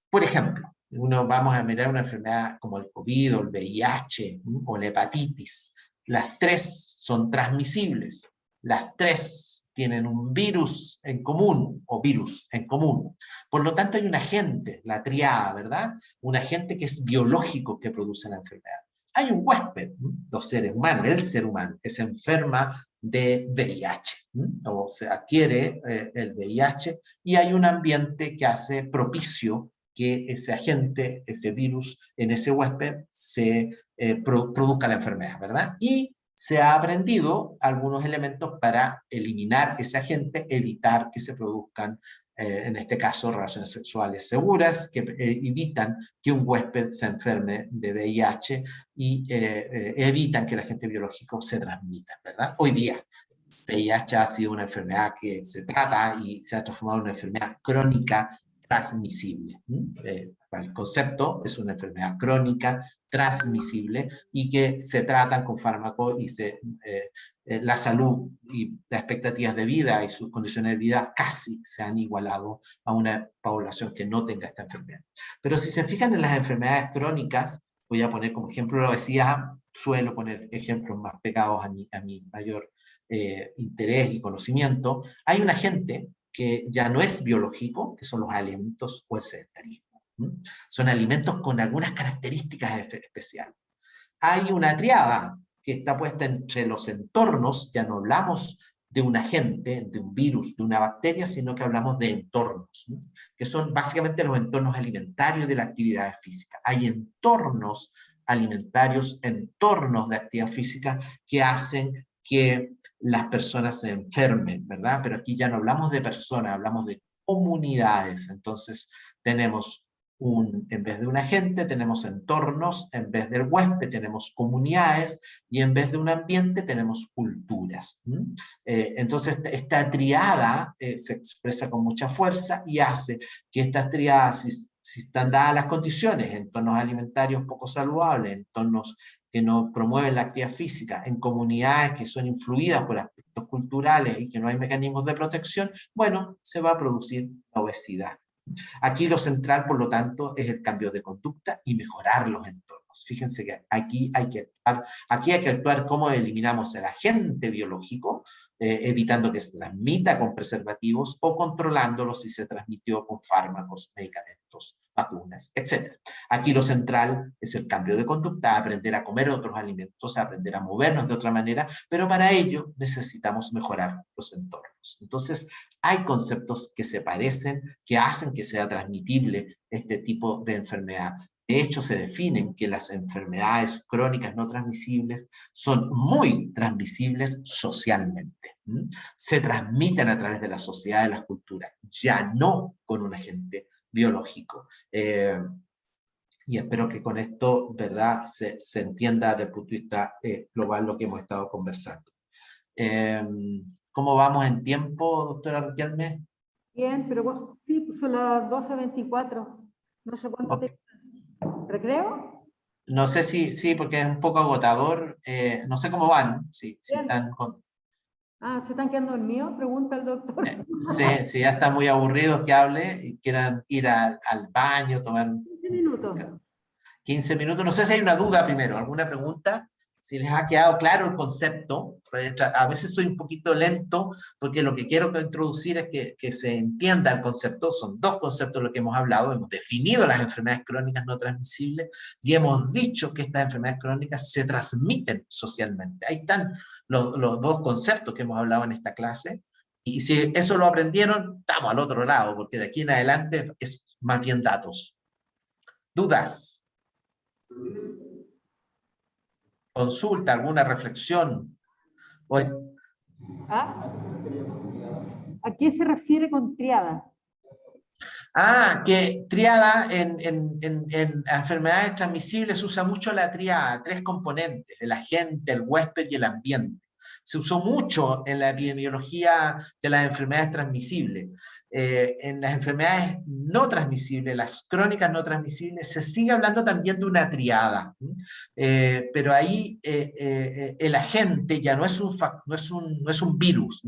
Por ejemplo, vamos a mirar una enfermedad como el COVID o el VIH o la hepatitis. Las tres son transmisibles. Las tres tienen un virus en común o virus en común. Por lo tanto, hay un agente, la triada, ¿verdad? Un agente que es biológico que produce la enfermedad. Hay un huésped, los seres humanos, el ser humano, que se enferma de VIH, o se adquiere el VIH, y hay un ambiente que hace propicio que ese agente, ese virus, en ese huésped se produzca la enfermedad, ¿verdad? Y se ha aprendido algunos elementos para eliminar ese agente, evitar que se produzcan, en este caso, relaciones sexuales seguras, que evitan que un huésped se enferme de VIH y evitan que el agente biológico se transmita, ¿verdad? Hoy día, VIH ha sido una enfermedad que se trata y se ha transformado en una enfermedad crónica transmisible. El concepto es una enfermedad crónica transmisible y que se tratan con fármacos y la salud y las expectativas de vida y sus condiciones de vida casi se han igualado a una población que no tenga esta enfermedad. Pero si se fijan en las enfermedades crónicas, voy a poner como ejemplo la obesidad, suelo poner ejemplos más pegados a mi mayor interés y conocimiento. Hay un agente que ya no es biológico, que son los alimentos o el sedentarismo. Son alimentos con algunas características especiales. Hay una triada que está puesta entre los entornos, ya no hablamos de un agente, de un virus, de una bacteria, sino que hablamos de entornos, que son básicamente los entornos alimentarios de la actividad física. Hay entornos alimentarios, entornos de actividad física que hacen que las personas se enfermen, ¿verdad? Pero aquí ya no hablamos de personas, hablamos de comunidades. Entonces tenemos en vez de un agente tenemos entornos, en vez del huésped tenemos comunidades y en vez de un ambiente tenemos culturas. Entonces esta triada se expresa con mucha fuerza y hace que estas triadas, si están dadas las condiciones, entornos alimentarios poco saludables, entornos que no promueven la actividad física, en comunidades que son influidas por aspectos culturales y que no hay mecanismos de protección, bueno, se va a producir la obesidad. Aquí lo central, por lo tanto, es el cambio de conducta y mejorar los entornos. Fíjense que aquí hay que actuar cómo eliminamos el agente biológico, evitando que se transmita con preservativos o controlándolo si se transmitió con fármacos, medicamentos, vacunas, etc. Aquí lo central es el cambio de conducta, aprender a comer otros alimentos, aprender a movernos de otra manera, pero para ello necesitamos mejorar los entornos. Entonces, hay conceptos que se parecen, que hacen que sea transmitible este tipo de enfermedad. De hecho, se definen que las enfermedades crónicas no transmisibles son muy transmisibles socialmente. Se transmiten a través de la sociedad, de las culturas, ya no con un agente biológico. Y espero que con esto, ¿verdad?, se entienda desde el punto de vista global lo que hemos estado conversando. ¿Cómo vamos en tiempo, doctora Riquelme? Bien, pero sí, pues son las 12:24. No sé cuánto Ok. te... ¿Recreo? No sé si, sí, porque es un poco agotador. No sé cómo van, si Bien. están Ah, ¿se están quedando dormidos? Pregunta el doctor. si ya están muy aburridos que hable y quieran ir al baño, tomar 15 minutos. 15 minutos. No sé si hay una duda primero, alguna pregunta, si les ha quedado claro el concepto. A veces soy un poquito lento porque lo que quiero introducir es que se entienda el concepto. Son dos conceptos los que hemos hablado. Hemos definido las enfermedades crónicas no transmisibles y hemos dicho que estas enfermedades crónicas se transmiten socialmente. Ahí están los dos conceptos que hemos hablado en esta clase. Y si eso lo aprendieron, estamos al otro lado, porque de aquí en adelante es más bien datos. ¿Dudas? Consulta, alguna reflexión. Hoy, ¿Ah? ¿A qué se refiere con triada? que triada en enfermedades transmisibles se usa mucho la triada, tres componentes, el agente, el huésped y el ambiente. Se usó mucho en la epidemiología de las enfermedades transmisibles. En las enfermedades no transmisibles, las crónicas no transmisibles, se sigue hablando también de una triada. Pero ahí el agente ya no es no es un virus,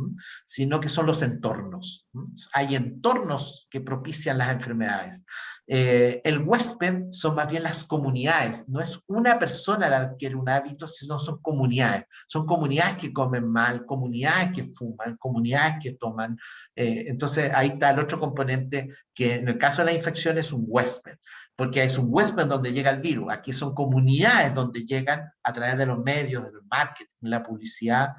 sino que son los entornos. Hay entornos que propician las enfermedades. El huésped son más bien las comunidades. No es una persona la que adquiere un hábito, sino son comunidades. Son comunidades que comen mal, comunidades que fuman, comunidades que toman. Entonces ahí está el otro componente que en el caso de la infección es un huésped, porque es un huésped donde llega el virus. Aquí son comunidades donde llegan a través de los medios, del marketing, la publicidad,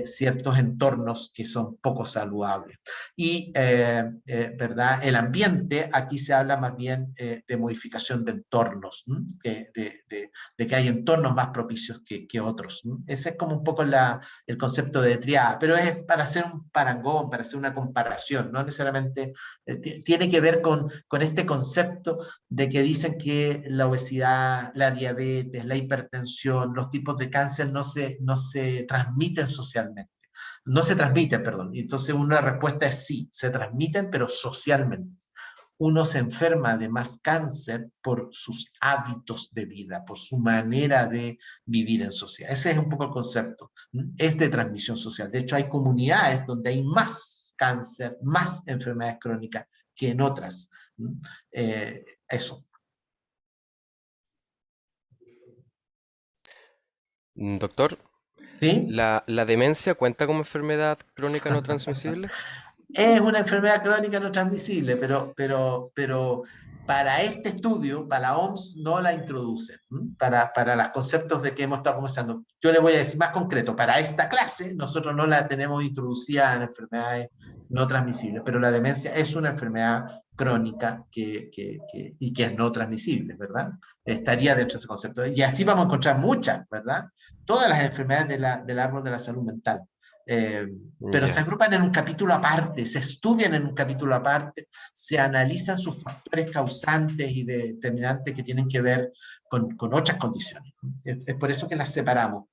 ciertos entornos que son poco saludables. Y, ¿verdad? El ambiente, aquí se habla más bien de modificación de entornos, de que hay entornos más propicios que otros. Ese es como un poco el concepto de triada, pero es para hacer un parangón, para hacer una comparación, no necesariamente tiene que ver con este concepto de que dicen que la obesidad, la diabetes, la hipertensión, los tipos de cáncer no se transmiten socialmente. No se transmiten, perdón. Y entonces una respuesta es sí, se transmiten, pero socialmente. Uno se enferma de más cáncer por sus hábitos de vida, por su manera de vivir en sociedad. Ese es un poco el concepto. Es de transmisión social. De hecho, hay comunidades donde hay más cáncer, más enfermedades crónicas que en otras. Eso. Doctor, ¿Sí? ¿la demencia cuenta como enfermedad crónica no transmisible? Es una enfermedad crónica no transmisible, pero para este estudio, para la OMS, no la introduce. Para los conceptos de que hemos estado conversando. Yo le voy a decir más concreto, para esta clase, nosotros no la tenemos introducida en enfermedades no transmisibles, pero la demencia es una enfermedad crónica y que es no transmisible, ¿verdad? Estaría dentro de ese concepto. Y así vamos a encontrar muchas, ¿verdad? Todas las enfermedades del árbol de la salud mental. Pero se Ya, agrupan en un capítulo aparte, se estudian en un capítulo aparte, se analizan sus factores causantes y determinantes que tienen que ver con otras condiciones. Es por eso que las separamos.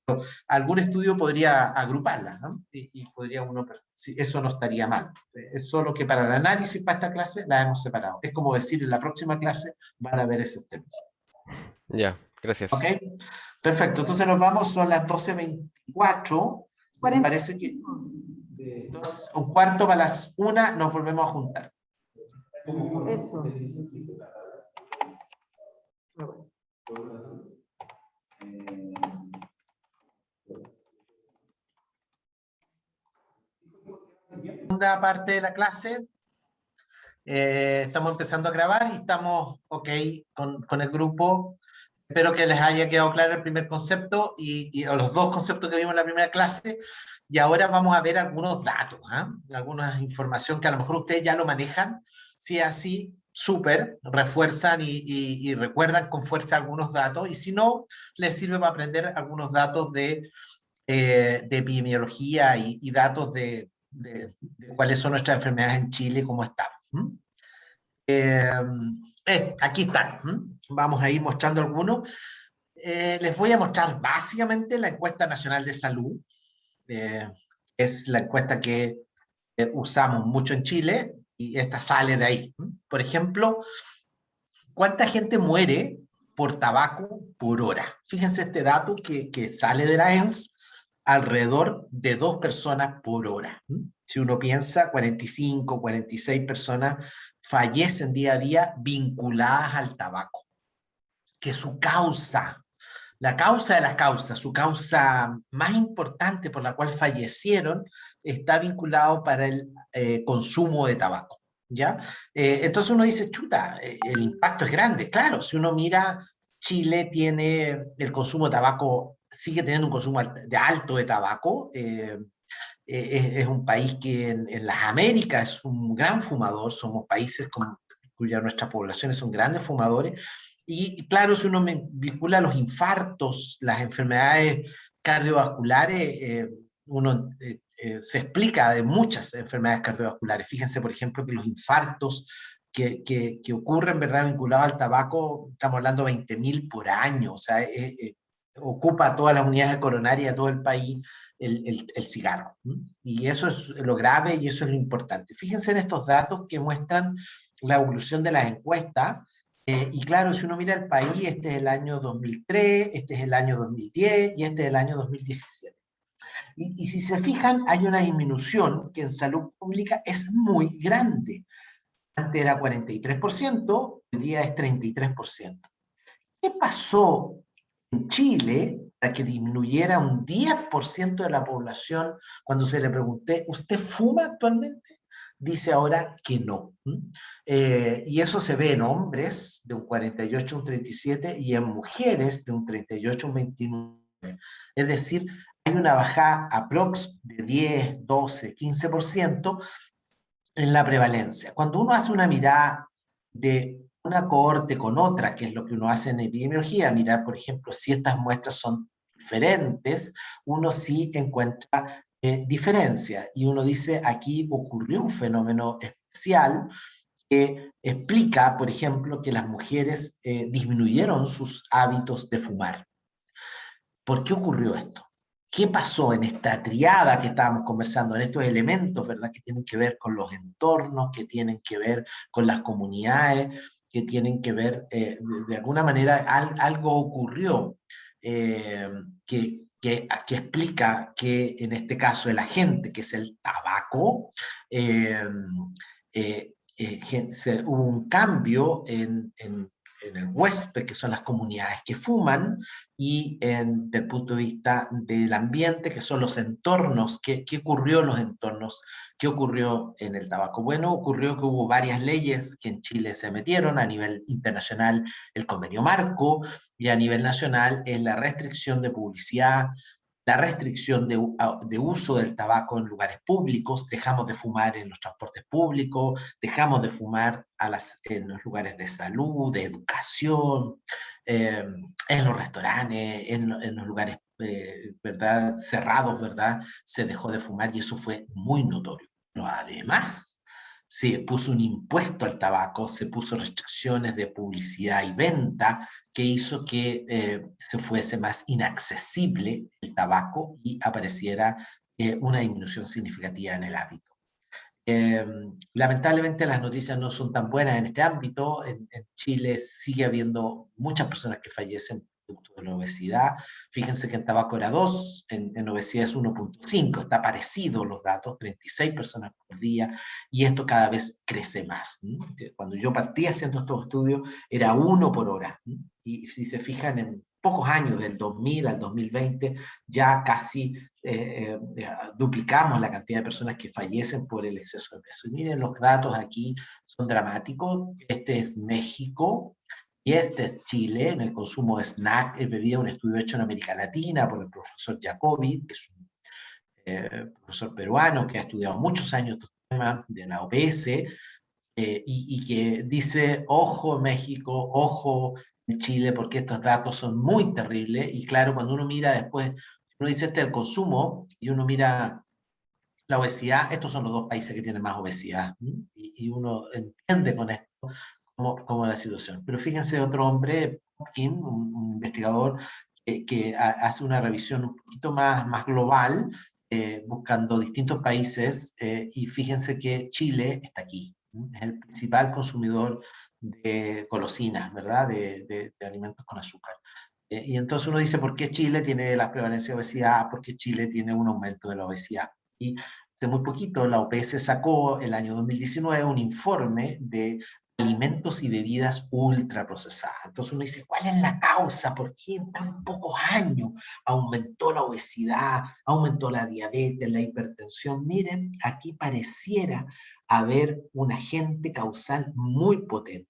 Algún estudio podría agruparlas, ¿no? Y podría uno, eso no estaría mal. Es solo que para el análisis para esta clase la hemos separado. Es como decir, en la próxima clase van a ver esos temas. ya, ¿Ok? gracias. Perfecto, entonces nos vamos, son las 12:24. Me parece que 45. un cuarto para las 1 nos volvemos a juntar. Eso. Segunda parte de la clase, estamos empezando a grabar y estamos ok con el grupo. Espero que les haya quedado claro el primer concepto y los dos conceptos que vimos en la primera clase. Y ahora vamos a ver algunos datos, alguna información que a lo mejor ustedes ya lo manejan. Si es así, súper, refuerzan y recuerdan con fuerza algunos datos. Y si no, les sirve para aprender algunos datos de epidemiología y datos de cuáles son nuestras enfermedades en Chile y cómo estamos. Aquí están. Vamos a ir mostrando algunos. Les voy a mostrar básicamente la encuesta nacional de salud. Es la encuesta que usamos mucho en Chile. y esta sale de ahí. Por ejemplo, ¿cuánta gente muere por tabaco por hora? Fíjense este dato que sale de la ENS, alrededor de 2 personas por hora. Si uno piensa, 45, 46 personas fallecen día a día vinculadas al tabaco. Que su causa, la causa de las causas, su causa más importante por la cual fallecieron, está vinculado para el consumo de tabaco. ¿Ya? Entonces uno dice, chuta, el impacto es grande. Claro, si uno mira, Chile tiene el consumo de tabaco, sigue teniendo un consumo alto de tabaco. Es un país que en las Américas es un gran fumador, somos países cuya nuestras poblaciones son grandes fumadores. Y claro, si uno vincula los infartos, las enfermedades cardiovasculares, uno se explica de muchas enfermedades cardiovasculares. Fíjense, por ejemplo, que los infartos que ocurren, ¿verdad?, vinculados al tabaco, estamos hablando de 20.000 por año, o sea, ocupa todas las unidades coronarias de todo el país el cigarro. Y eso es lo grave y eso es lo importante. Fíjense en estos datos que muestran la evolución de las encuestas. Y claro, si uno mira el país, este es el año 2003, este es el año 2010 y este es el año 2017. Y si se fijan, hay una disminución que en salud pública es muy grande. Antes era 43%, hoy día es 33%. ¿Qué pasó en Chile para que disminuyera un 10% de la población cuando se le pregunté, ¿usted fuma actualmente? Dice ahora que no. Y eso se ve en hombres de un 48 a un 37 y en mujeres de un 38 a un 29. Es decir, hay una bajada aprox de 10, 12, 15% en la prevalencia. Cuando uno hace una mirada de una cohorte con otra, que es lo que uno hace en epidemiología, mirar, por ejemplo, si estas muestras son diferentes, uno sí encuentra diferencia. Y uno dice, aquí ocurrió un fenómeno especial que explica, por ejemplo, que las mujeres disminuyeron sus hábitos de fumar. ¿Por qué ocurrió esto? ¿Qué pasó en esta triada que estábamos conversando, en estos elementos, ¿verdad?, que tienen que ver con los entornos, que tienen que ver con las comunidades, que tienen que ver, de alguna manera, algo ocurrió que explica que en este caso el agente, que es el tabaco, hubo un cambio en el huésped, que son las comunidades que fuman, y desde el punto de vista del ambiente, que son los entornos. ¿Qué ocurrió en los entornos? ¿Qué ocurrió en el tabaco? Bueno, ocurrió que hubo varias leyes que en Chile se metieron a nivel internacional, el convenio marco, y a nivel nacional es la restricción de publicidad, la restricción de uso del tabaco en lugares públicos, dejamos de fumar en los transportes públicos, dejamos de fumar en los lugares de salud, de educación, en los restaurantes, en los lugares, ¿verdad?, cerrados, ¿verdad?, se dejó de fumar y eso fue muy notorio. Pero además, se puso un impuesto al tabaco, se puso restricciones de publicidad y venta que hizo que se fuese más inaccesible el tabaco y apareciera una disminución significativa en el hábito. Lamentablemente las noticias no son tan buenas en este ámbito. En Chile sigue habiendo muchas personas que fallecen producto de la obesidad. Fíjense que en tabaco era 2, en obesidad es 1.5, está parecido los datos, 36 personas por día, y esto cada vez crece más. Cuando yo partí haciendo estos estudios era 1 por hora, y si se fijan en pocos años, del 2000 al 2020, ya casi duplicamos la cantidad de personas que fallecen por el exceso de peso. Y miren, los datos aquí son dramáticos. Este es México y este es Chile en el consumo de snack, es bebida, un estudio hecho en América Latina por el profesor Jacobi, que es un profesor peruano que ha estudiado muchos años estos temas de la OPS, y que dice, ojo México, ojo Chile, porque estos datos son muy terribles. Y claro, cuando uno mira después, uno dice este es el consumo, y uno mira la obesidad, estos son los 2 países que tienen más obesidad, y uno entiende con esto cómo es la situación. Pero fíjense, otro hombre, Kim, un investigador, que hace una revisión un poquito más global, buscando distintos países, y fíjense que Chile está aquí. Es el principal consumidor de golosinas, ¿verdad? De alimentos con azúcar. Y entonces uno dice, ¿por qué Chile tiene la prevalencia de obesidad? ¿Por qué Chile tiene un aumento de la obesidad? Y hace muy poquito la OPS sacó el año 2019 un informe de alimentos y bebidas ultraprocesadas. Entonces uno dice, ¿cuál es la causa? ¿Por qué en tan pocos años aumentó la obesidad, aumentó la diabetes, la hipertensión? Miren, aquí pareciera haber un agente causal muy potente,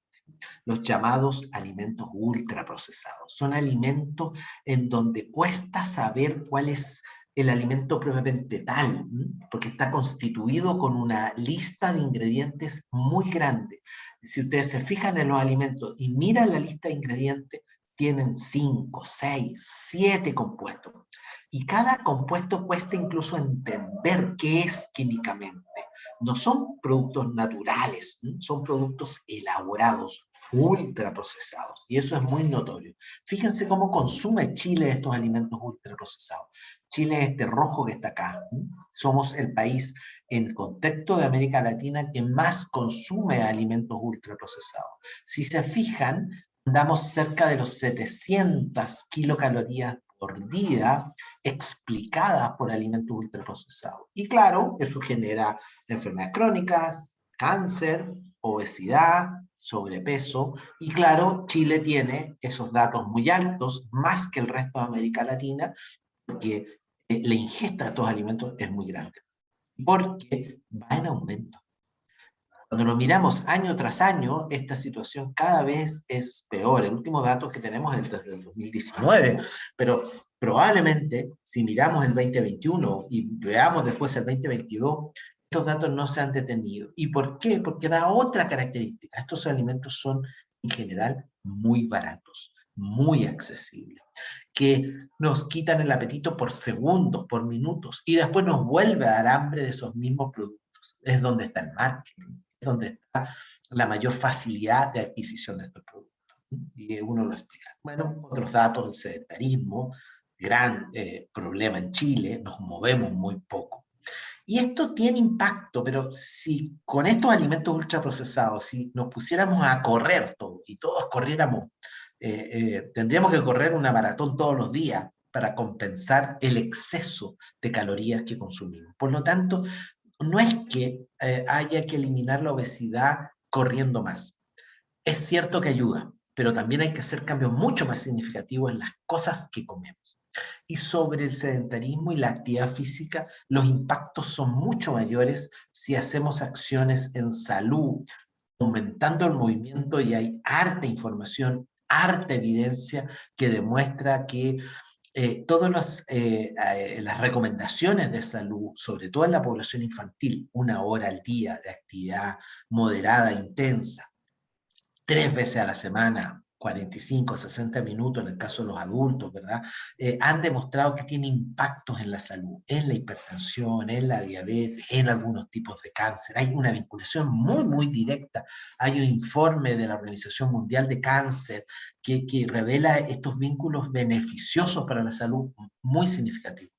los llamados alimentos ultraprocesados. Son alimentos en donde cuesta saber cuál es el alimento propiamente tal, porque está constituido con una lista de ingredientes muy grande. Si ustedes se fijan en los alimentos y miran la lista de ingredientes, tienen 5, 6, 7 compuestos. Y cada compuesto cuesta incluso entender qué es químicamente. No son productos naturales, son productos elaborados, ultraprocesados, y eso es muy notorio. Fíjense cómo consume Chile estos alimentos ultraprocesados. Chile es este rojo que está acá. Somos el país en contexto de América Latina que más consume alimentos ultraprocesados. Si se fijan, andamos cerca de los 700 kilocalorías por día explicadas por alimentos ultraprocesados. Y claro, eso genera enfermedades crónicas, cáncer, obesidad, sobrepeso, y claro, Chile tiene esos datos muy altos, más que el resto de América Latina, porque la ingesta de estos alimentos es muy grande, porque va en aumento. Cuando lo miramos año tras año, esta situación cada vez es peor. El último dato que tenemos es desde el 2019, pero probablemente si miramos el 2021 y veamos después el 2022, estos datos no se han detenido. ¿Y por qué? Porque da otra característica. Estos alimentos son en general muy baratos, muy accesibles, que nos quitan el apetito por segundos, por minutos, y después nos vuelve a dar hambre de esos mismos productos. Es donde está el marketing, es donde está la mayor facilidad de adquisición de estos productos. Y uno lo explica. Bueno, otros datos, el sedentarismo, gran problema en Chile, nos movemos muy poco. Y esto tiene impacto, pero si con estos alimentos ultraprocesados, si nos pusiéramos a correr todo y todos corriéramos, tendríamos que correr una maratón todos los días para compensar el exceso de calorías que consumimos. Por lo tanto, no es que haya que eliminar la obesidad corriendo más. Es cierto que ayuda, pero también hay que hacer cambios mucho más significativos en las cosas que comemos. Y sobre el sedentarismo y la actividad física, los impactos son mucho mayores si hacemos acciones en salud, aumentando el movimiento, y hay harta información, harta evidencia que demuestra que todas las recomendaciones de salud, sobre todo en la población infantil, 1 hora al día de actividad moderada, intensa, 3 veces a la semana, 45, 60 minutos en el caso de los adultos, ¿verdad? Han demostrado que tiene impactos en la salud, en la hipertensión, en la diabetes, en algunos tipos de cáncer. Hay una vinculación muy, muy directa. Hay un informe de la Organización Mundial de Cáncer que revela estos vínculos beneficiosos para la salud muy significativos.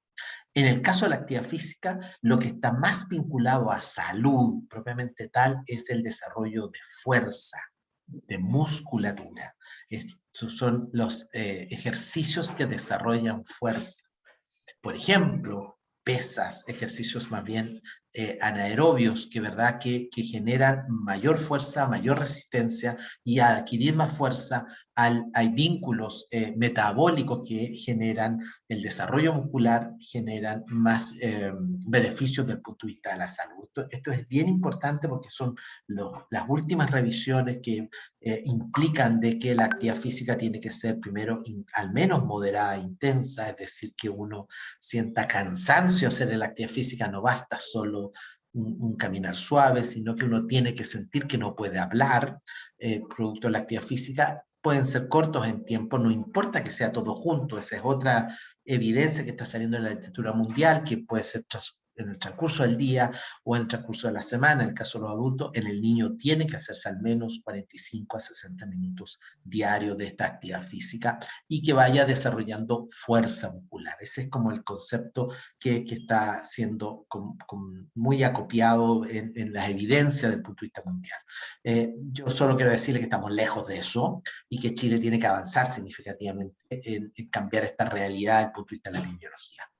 En el caso de la actividad física, lo que está más vinculado a salud propiamente tal es el desarrollo de fuerza, de musculatura. Estos son los ejercicios que desarrollan fuerza. Por ejemplo, pesas, ejercicios más bien anaerobios, que, ¿verdad? Que generan mayor fuerza, mayor resistencia, y al adquirir más fuerza hay vínculos metabólicos que generan el desarrollo muscular, generan más beneficios desde el punto de vista de la salud. Esto es bien importante porque son las últimas revisiones que implican de que la actividad física tiene que ser primero al menos moderada e intensa, es decir, que uno sienta cansancio hacer la actividad física, no basta solo un caminar suave, sino que uno tiene que sentir que no puede hablar, producto de la actividad física. Pueden ser cortos en tiempo, no importa que sea todo junto, esa es otra evidencia que está saliendo en la literatura mundial, que puede ser en el transcurso del día o en el transcurso de la semana, en el caso de los adultos, en el niño tiene que hacerse al menos 45 a 60 minutos diarios de esta actividad física y que vaya desarrollando fuerza muscular. Ese es como el concepto que está siendo muy acopiado en las evidencias desde el punto de vista mundial. Yo solo quiero decirle que estamos lejos de eso y que Chile tiene que avanzar significativamente en cambiar esta realidad desde el punto de vista de la epidemiología.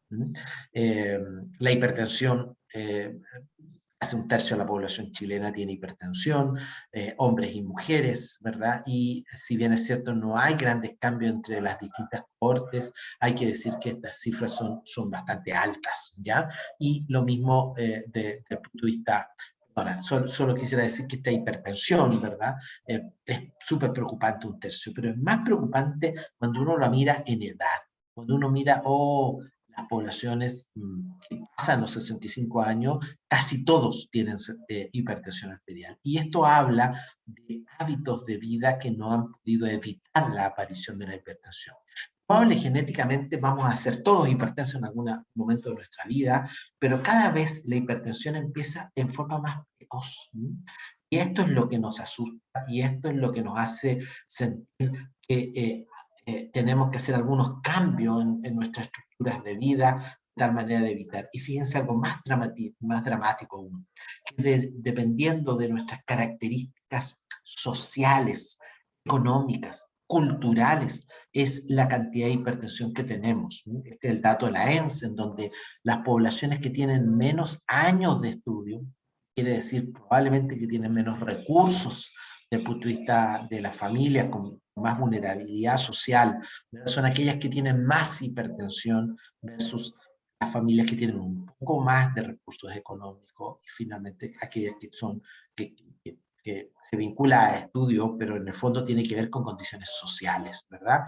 La hipertensión, casi un tercio de la población chilena tiene hipertensión, hombres y mujeres, ¿verdad? Y si bien es cierto, no hay grandes cambios entre las distintas cohortes, hay que decir que estas cifras son bastante altas, ¿ya? Y lo mismo desde el punto de vista. Ahora, solo quisiera decir que esta hipertensión, ¿verdad? Es súper preocupante un tercio, pero es más preocupante cuando uno la mira en edad, cuando uno mira, las poblaciones que pasan los 65 años, casi todos tienen hipertensión arterial. Y esto habla de hábitos de vida que no han podido evitar la aparición de la hipertensión. Probable genéticamente vamos a ser todos hipertensos en algún momento de nuestra vida, pero cada vez la hipertensión empieza en forma más precoz. Y esto es lo que nos asusta y esto es lo que nos hace sentir que tenemos que hacer algunos cambios en nuestras estructuras de vida, de tal manera de evitar. Y fíjense algo más dramático aún. Dependiendo de nuestras características sociales, económicas, culturales, es la cantidad de hipertensión que tenemos. Este es el dato de la ENS, en donde las poblaciones que tienen menos años de estudio, quiere decir probablemente que tienen menos recursos desde el punto de vista de las familias con más vulnerabilidad social, son aquellas que tienen más hipertensión versus las familias que tienen un poco más de recursos económicos y finalmente aquellas que son que se vincula a estudios, pero en el fondo tiene que ver con condiciones sociales, ¿verdad?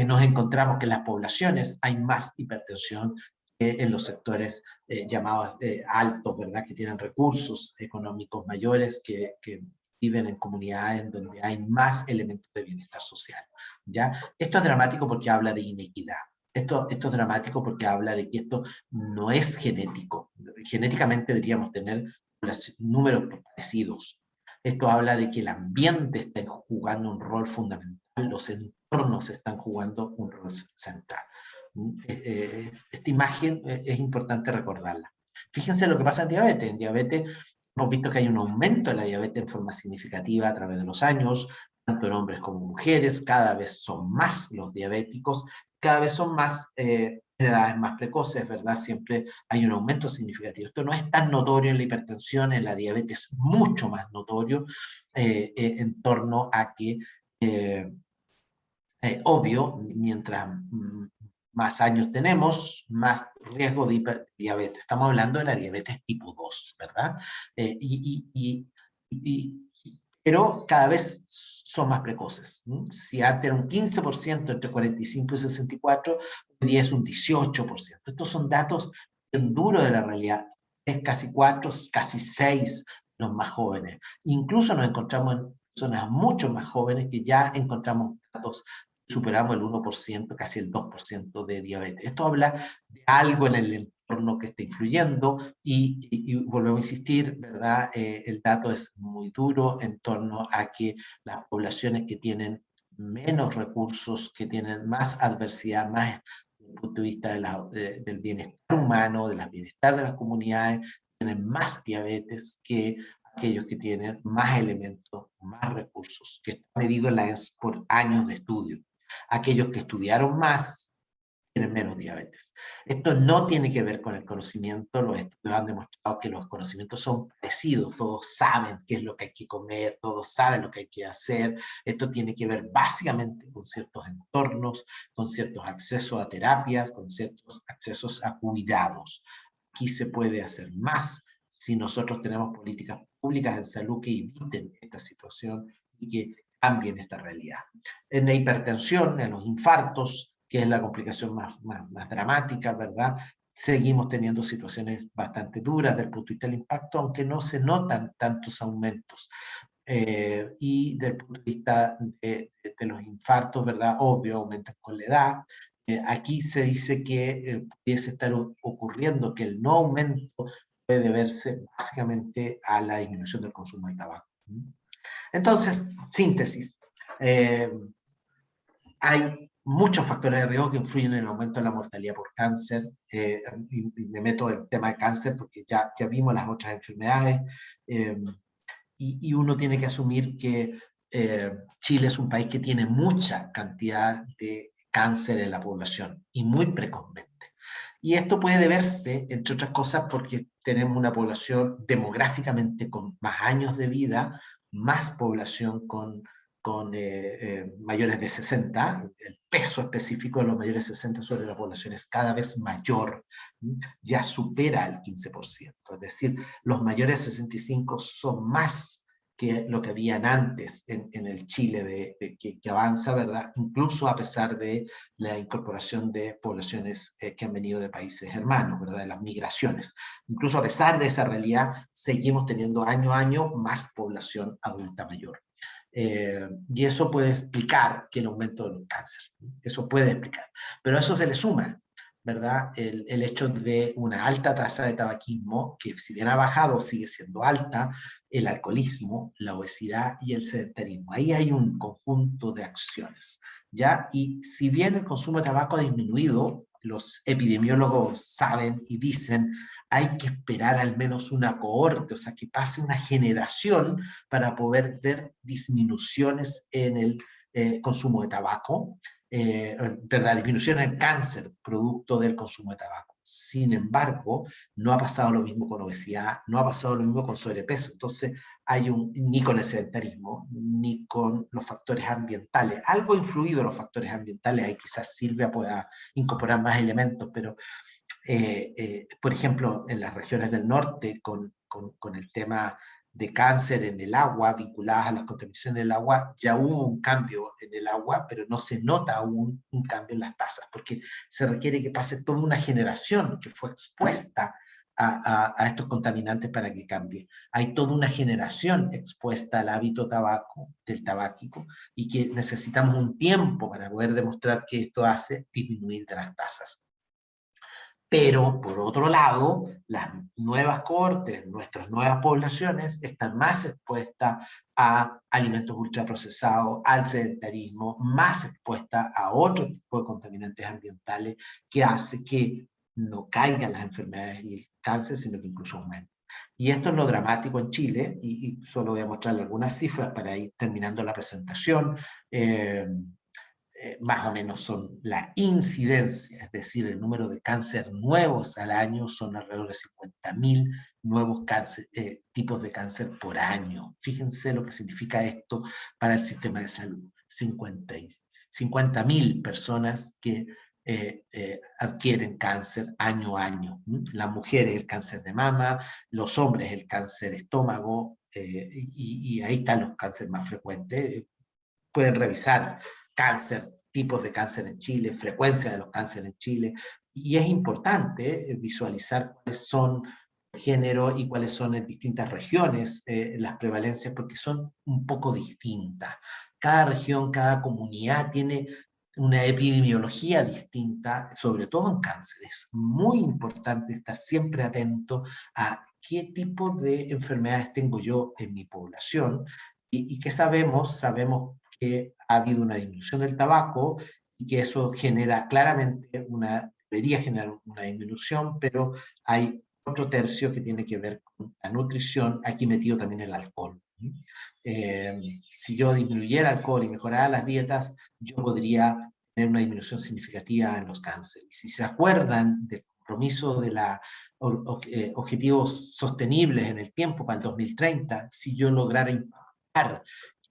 Nos encontramos que en las poblaciones hay más hipertensión en los sectores llamados altos, ¿verdad? Que tienen recursos económicos mayores, que viven en comunidades en donde hay más elementos de bienestar social, ¿ya? Esto es dramático porque habla de inequidad. Esto es dramático porque habla de que esto no es genético. Genéticamente deberíamos tener números parecidos. Esto habla de que el ambiente está jugando un rol fundamental, los entornos están jugando un rol central. Esta imagen es importante recordarla. Fíjense lo que pasa en diabetes. En diabetes hemos visto que hay un aumento de la diabetes en forma significativa a través de los años, tanto en hombres como en mujeres, cada vez son más los diabéticos, cada vez son más en edades más precoces, ¿verdad? Siempre hay un aumento significativo. Esto no es tan notorio en la hipertensión, en la diabetes mucho más notorio, en torno a que, obvio, mientras más años tenemos, más riesgo de diabetes. Estamos hablando de la diabetes tipo 2, ¿verdad? Pero cada vez son más precoces. Si antes era un 15% entre 45 y 64, hoy día es un 18%. Estos son datos bien duros de la realidad. Es casi 4, casi 6 los más jóvenes. Incluso nos encontramos en personas mucho más jóvenes que ya encontramos datos, superamos el 1%, casi el 2% de diabetes. Esto habla de algo en el entorno que está influyendo y volvemos a insistir, ¿verdad? El dato es muy duro en torno a que las poblaciones que tienen menos recursos, que tienen más adversidad, más desde el punto de vista del bienestar humano, del bienestar de las comunidades, tienen más diabetes que aquellos que tienen más elementos, más recursos, que está medido en la ENS por años de estudio. Aquellos que estudiaron más tienen menos diabetes. Esto no tiene que ver con el conocimiento, los estudios han demostrado que los conocimientos son parecidos, todos saben qué es lo que hay que comer, todos saben lo que hay que hacer, esto tiene que ver básicamente con ciertos entornos, con ciertos accesos a terapias, con ciertos accesos a cuidados. Aquí se puede hacer más si nosotros tenemos políticas públicas en salud que eviten esta situación y que cambien esta realidad. En la hipertensión, en los infartos, que es la complicación más dramática, ¿verdad? Seguimos teniendo situaciones bastante duras desde el punto de vista del impacto, aunque no se notan tantos aumentos. Y desde el punto de vista de los infartos, ¿verdad? Obvio, aumentan con la edad, Aquí se dice que pudiese estar ocurriendo que el no aumento puede deberse básicamente a la disminución del consumo de tabaco. Entonces, síntesis. Hay muchos factores de riesgo que influyen en el aumento de la mortalidad por cáncer. Y me meto en el tema de cáncer porque ya vimos las otras enfermedades. Y uno tiene que asumir que Chile es un país que tiene mucha cantidad de cáncer en la población y muy precozmente. Y esto puede deberse, entre otras cosas, porque tenemos una población demográficamente con más años de vida, más población con mayores de 60, el peso específico de los mayores de 60 sobre la población es cada vez mayor, ya supera el 15%, es decir, los mayores de 65 son más que lo que habían antes en el Chile que avanza, ¿verdad? Incluso a pesar de la incorporación de poblaciones que han venido de países hermanos, ¿verdad? De las migraciones. Incluso a pesar de esa realidad, seguimos teniendo año a año más población adulta mayor. Y eso puede explicar que el aumento del cáncer, eso puede explicar. Pero a eso se le suma, ¿verdad? El hecho de una alta tasa de tabaquismo, que si bien ha bajado, sigue siendo alta, el alcoholismo, la obesidad y el sedentarismo. Ahí hay un conjunto de acciones, ¿ya? Y si bien el consumo de tabaco ha disminuido, los epidemiólogos saben y dicen, hay que esperar al menos una cohorte, o sea, que pase una generación para poder ver disminuciones en el consumo de tabaco, ¿verdad? Disminución en el cáncer producto del consumo de tabaco. Sin embargo, no ha pasado lo mismo con obesidad, no ha pasado lo mismo con sobrepeso. Entonces, ni con el sedentarismo, ni con los factores ambientales. Algo ha influido los factores ambientales, ahí quizás Silvia pueda incorporar más elementos, pero por ejemplo, en las regiones del norte, con el tema de cáncer en el agua, vinculadas a las contaminaciones del agua, ya hubo un cambio en el agua, pero no se nota aún un cambio en las tasas, porque se requiere que pase toda una generación que fue expuesta a estos contaminantes para que cambie. Hay toda una generación expuesta al hábito del tabáquico, y que necesitamos un tiempo para poder demostrar que esto hace disminuir de las tasas. Pero, por otro lado, las nuevas cohortes, nuestras nuevas poblaciones, están más expuestas a alimentos ultraprocesados, al sedentarismo, más expuestas a otro tipo de contaminantes ambientales que hace que no caigan las enfermedades y el cáncer, sino que incluso aumenten. Y esto es lo dramático en Chile, y solo voy a mostrarle algunas cifras para ir terminando la presentación. Más o menos son la incidencia, es decir, el número de cáncer nuevos al año son alrededor de 50.000 nuevos tipos de cáncer por año. Fíjense lo que significa esto para el sistema de salud. 50.000 personas que adquieren cáncer año a año. Las mujeres el cáncer de mama, los hombres el cáncer de estómago, y ahí están los cánceres más frecuentes. Pueden revisar tipos de cáncer en Chile, frecuencia de los cánceres en Chile, y es importante visualizar cuáles son género y cuáles son en distintas regiones las prevalencias, porque son un poco distintas. Cada región, cada comunidad tiene una epidemiología distinta, sobre todo en cáncer. Es muy importante estar siempre atento a qué tipo de enfermedades tengo yo en mi población, y qué sabemos. Sabemos que ha habido una disminución del tabaco y que eso genera claramente debería generar una disminución, pero hay otro tercio que tiene que ver con la nutrición, aquí metido también el alcohol. Si yo disminuyera el alcohol y mejorara las dietas, yo podría tener una disminución significativa en los cánceres. Y si se acuerdan del compromiso de objetivos sostenibles en el tiempo para el 2030, si yo lograra impactar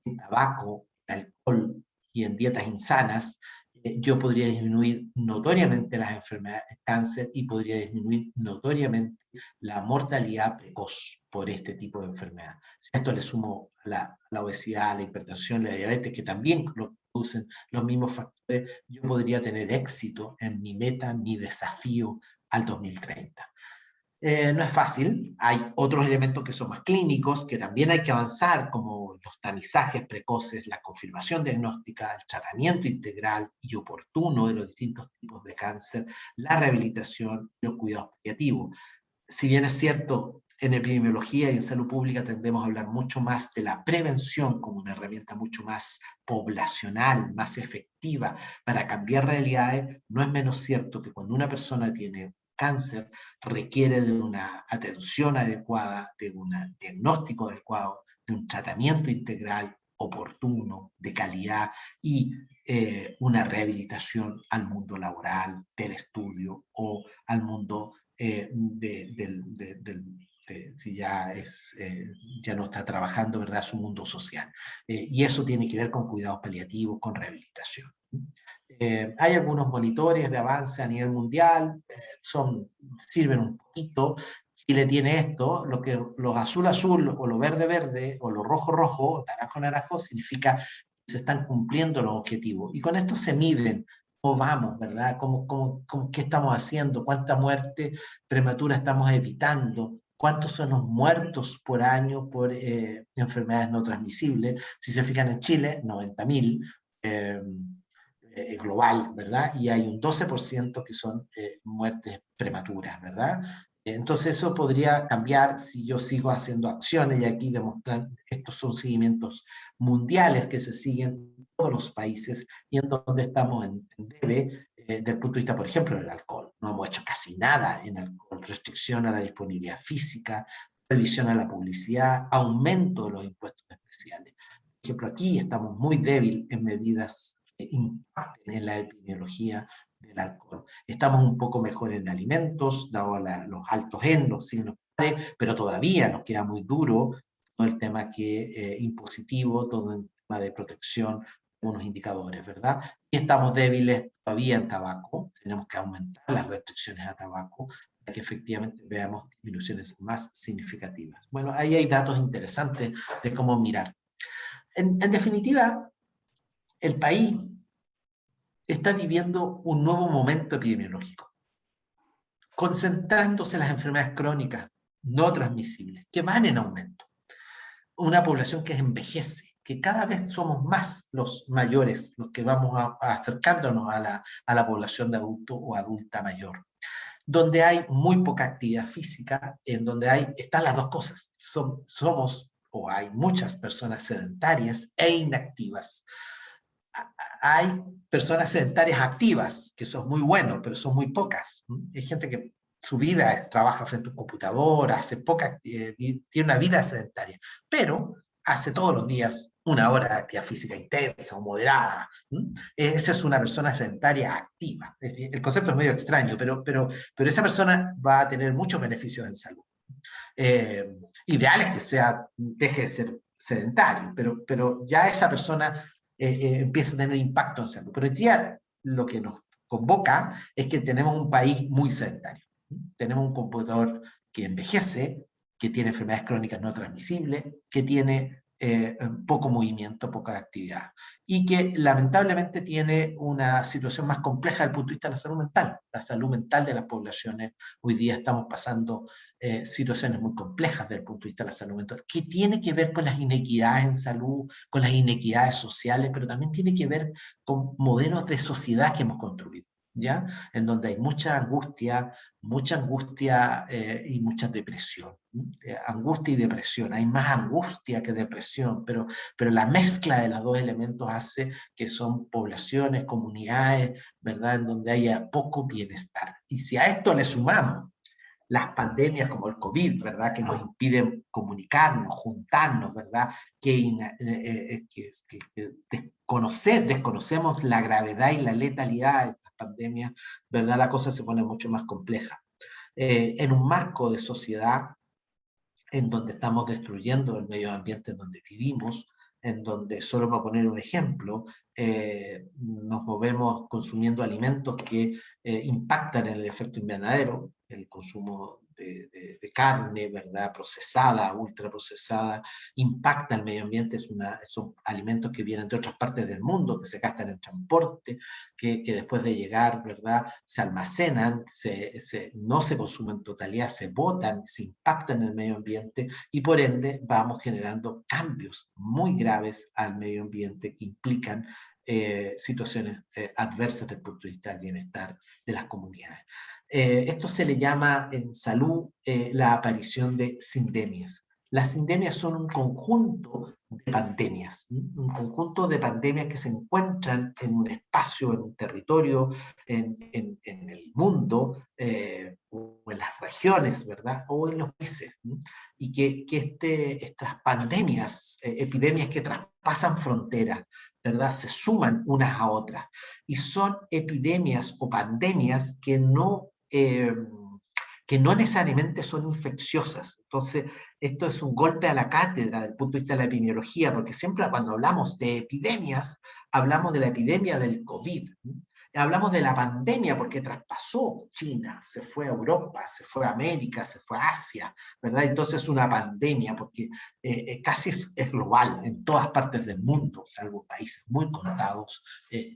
en tabaco, en alcohol y en dietas insanas, yo podría disminuir notoriamente las enfermedades de cáncer y podría disminuir notoriamente la mortalidad precoz por este tipo de enfermedad. Si a esto le sumo la obesidad, la hipertensión, la diabetes, que también lo producen los mismos factores, yo podría tener éxito en mi meta, mi desafío al 2030. No es fácil, hay otros elementos que son más clínicos, que también hay que avanzar, como los tamizajes precoces, la confirmación diagnóstica, el tratamiento integral y oportuno de los distintos tipos de cáncer, la rehabilitación y los cuidados paliativos. Si bien es cierto, en epidemiología y en salud pública tendemos a hablar mucho más de la prevención como una herramienta mucho más poblacional, más efectiva para cambiar realidades, no es menos cierto que cuando una persona tiene cáncer requiere de una atención adecuada, de un diagnóstico adecuado, de un tratamiento integral oportuno, de calidad y una rehabilitación al mundo laboral, del estudio o al mundo si ya, ya no está trabajando, ¿verdad?, su mundo social. Y eso tiene que ver con cuidados paliativos, con rehabilitación. Hay algunos monitores de avance a nivel mundial, sirven un poquito. Chile tiene esto, los azul azul, o lo verde verde, o lo rojo rojo, naranjo naranjo, significa que se están cumpliendo los objetivos. Y con esto se miden cómo vamos, ¿verdad? ¿Qué estamos haciendo? ¿Cuánta muerte prematura estamos evitando? ¿Cuántos son los muertos por año por enfermedades no transmisibles? Si se fijan en Chile, 90.000 global, ¿verdad? Y hay un 12% que son muertes prematuras, ¿verdad? Entonces eso podría cambiar si yo sigo haciendo acciones, y aquí demostrar, estos son seguimientos mundiales que se siguen en todos los países y en donde estamos en debe del punto de vista, por ejemplo, del alcohol. No hemos hecho casi nada en alcohol, restricción a la disponibilidad física, revisión a la publicidad, aumento de los impuestos especiales. Por ejemplo, aquí estamos muy débiles en medidas que impacten en la epidemiología del alcohol. Estamos un poco mejor en alimentos, dado los altos en los signos, pero todavía nos queda muy duro todo el tema impositivo, todo el tema de protección, unos indicadores, ¿verdad? Y estamos débiles todavía en tabaco, tenemos que aumentar las restricciones a tabaco para que efectivamente veamos disminuciones más significativas. Bueno, ahí hay datos interesantes de cómo mirar. En definitiva, el país está viviendo un nuevo momento epidemiológico, concentrándose en las enfermedades crónicas no transmisibles, que van en aumento. Una población que envejece, que cada vez somos más los mayores, los que vamos acercándonos a la población de adulto o adulta mayor, donde hay muy poca actividad física, en donde están las dos cosas, somos o hay muchas personas sedentarias e inactivas. Hay personas sedentarias activas, que son muy buenos, pero son muy pocas. Hay gente que su vida trabaja frente a un computador, hace tiene una vida sedentaria, pero hace todos los días una hora de actividad física intensa o moderada. Esa es una persona sedentaria activa. El concepto es medio extraño, pero esa persona va a tener muchos beneficios en salud. Ideal es que deje de ser sedentario, pero ya esa persona empieza a tener impacto en salud. Pero ya lo que nos convoca es que tenemos un país muy sedentario. Tenemos un computador que envejece, que tiene enfermedades crónicas no transmisibles, que tiene poco movimiento, poca actividad, y que lamentablemente tiene una situación más compleja desde el punto de vista de la salud mental de las poblaciones. Hoy día estamos pasando situaciones muy complejas desde el punto de vista de la salud mental, que tiene que ver con las inequidades en salud, con las inequidades sociales, pero también tiene que ver con modelos de sociedad que hemos construido, ¿ya? En donde hay mucha angustia y mucha depresión. Angustia y depresión, hay más angustia que depresión, pero la mezcla de los dos elementos hace que son poblaciones, comunidades, ¿verdad?, en donde haya poco bienestar. Y si a esto le sumamos las pandemias como el COVID, ¿verdad?, que nos impiden comunicarnos, juntarnos, ¿verdad?, desconocemos la gravedad y la letalidad de estas pandemias, ¿verdad?, la cosa se pone mucho más compleja. En un marco de sociedad en donde estamos destruyendo el medio ambiente en donde vivimos, en donde, solo para poner un ejemplo, nos movemos consumiendo alimentos que impactan en el efecto invernadero, el consumo de carne, ¿verdad? Procesada, ultraprocesada, impacta el medio ambiente, son alimentos que vienen de otras partes del mundo, que se gastan en transporte, que después de llegar, ¿verdad? Se almacenan, no se consumen en totalidad, se botan, se impactan en el medio ambiente y por ende vamos generando cambios muy graves al medio ambiente que implican situaciones adversas desde el punto de vista del bienestar de las comunidades. Esto se le llama en salud la aparición de sindemias. Las sindemias son un conjunto de pandemias, un conjunto de pandemias que se encuentran en un espacio, en un territorio, en el mundo, o en las regiones, ¿verdad? O en los países, y que estas pandemias, epidemias que traspasan fronteras, ¿verdad? Se suman unas a otras, y son epidemias o pandemias que no necesariamente son infecciosas. Entonces, esto es un golpe a la cátedra desde el punto de vista de la epidemiología, porque siempre cuando hablamos de epidemias, hablamos de la epidemia del COVID. Hablamos de la pandemia porque traspasó China, se fue a Europa, se fue a América, se fue a Asia, ¿verdad? Entonces es una pandemia porque casi es global, en todas partes del mundo, salvo países muy contados,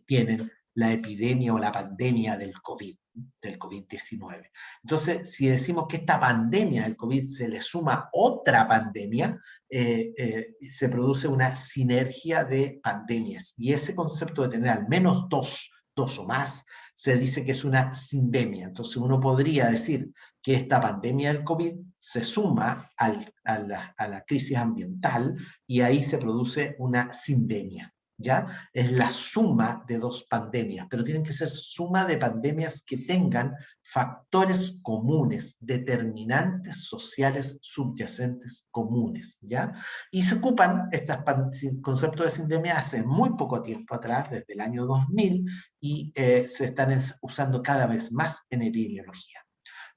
tienen la epidemia o la pandemia del COVID-19. Entonces, si decimos que esta pandemia del COVID se le suma otra pandemia, se produce una sinergia de pandemias. Y ese concepto de tener al menos dos o más, se dice que es una sindemia. Entonces uno podría decir que esta pandemia del COVID se suma a la crisis ambiental y ahí se produce una sindemia. ¿Ya? Es la suma de dos pandemias, pero tienen que ser suma de pandemias que tengan factores comunes, determinantes sociales subyacentes comunes, ¿ya? Y se ocupan estos conceptos de sindemia hace muy poco tiempo atrás, desde el año 2000, y se están usando cada vez más en epidemiología.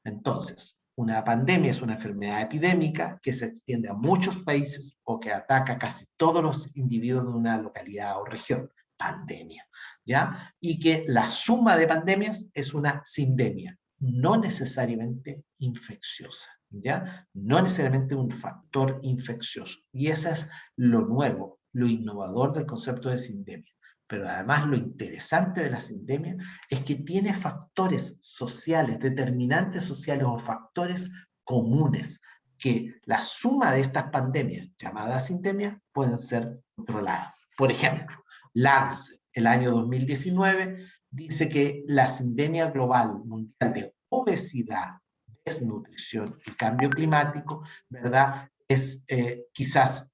Entonces, una pandemia es una enfermedad epidémica que se extiende a muchos países o que ataca a casi todos los individuos de una localidad o región. Pandemia, ¿ya? Y que la suma de pandemias es una sindemia, no necesariamente infecciosa, ¿ya? No necesariamente un factor infeccioso. Y eso es lo nuevo, lo innovador del concepto de sindemia. Pero además lo interesante de la sindemia es que tiene factores sociales, determinantes sociales o factores comunes, que la suma de estas pandemias, llamadas sindemias, pueden ser controladas. Por ejemplo, Lancet, el año 2019, dice que la sindemia global mundial de obesidad, desnutrición y cambio climático, ¿verdad? Es quizás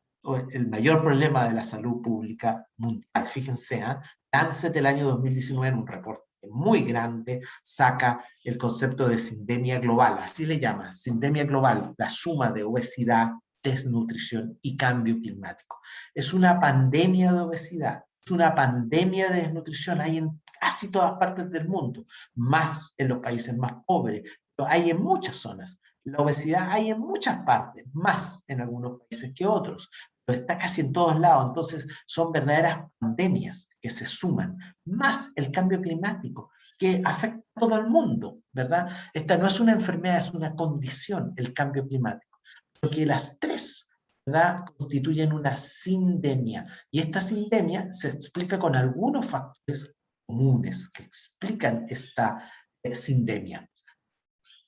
el mayor problema de la salud pública mundial. Fíjense, Lancet del año 2019, en un reporte muy grande, saca el concepto de sindemia global, así le llama, sindemia global, la suma de obesidad, desnutrición y cambio climático. Es una pandemia de obesidad, es una pandemia de desnutrición, hay en casi todas partes del mundo, más en los países más pobres, hay en muchas zonas. La obesidad hay en muchas partes, más en algunos países que otros, pero está casi en todos lados. Entonces son verdaderas pandemias que se suman, más el cambio climático que afecta a todo el mundo, ¿verdad? Esta no es una enfermedad, es una condición, el cambio climático, porque las tres, ¿verdad?, constituyen una sindemia, y esta sindemia se explica con algunos factores comunes que explican esta sindemia.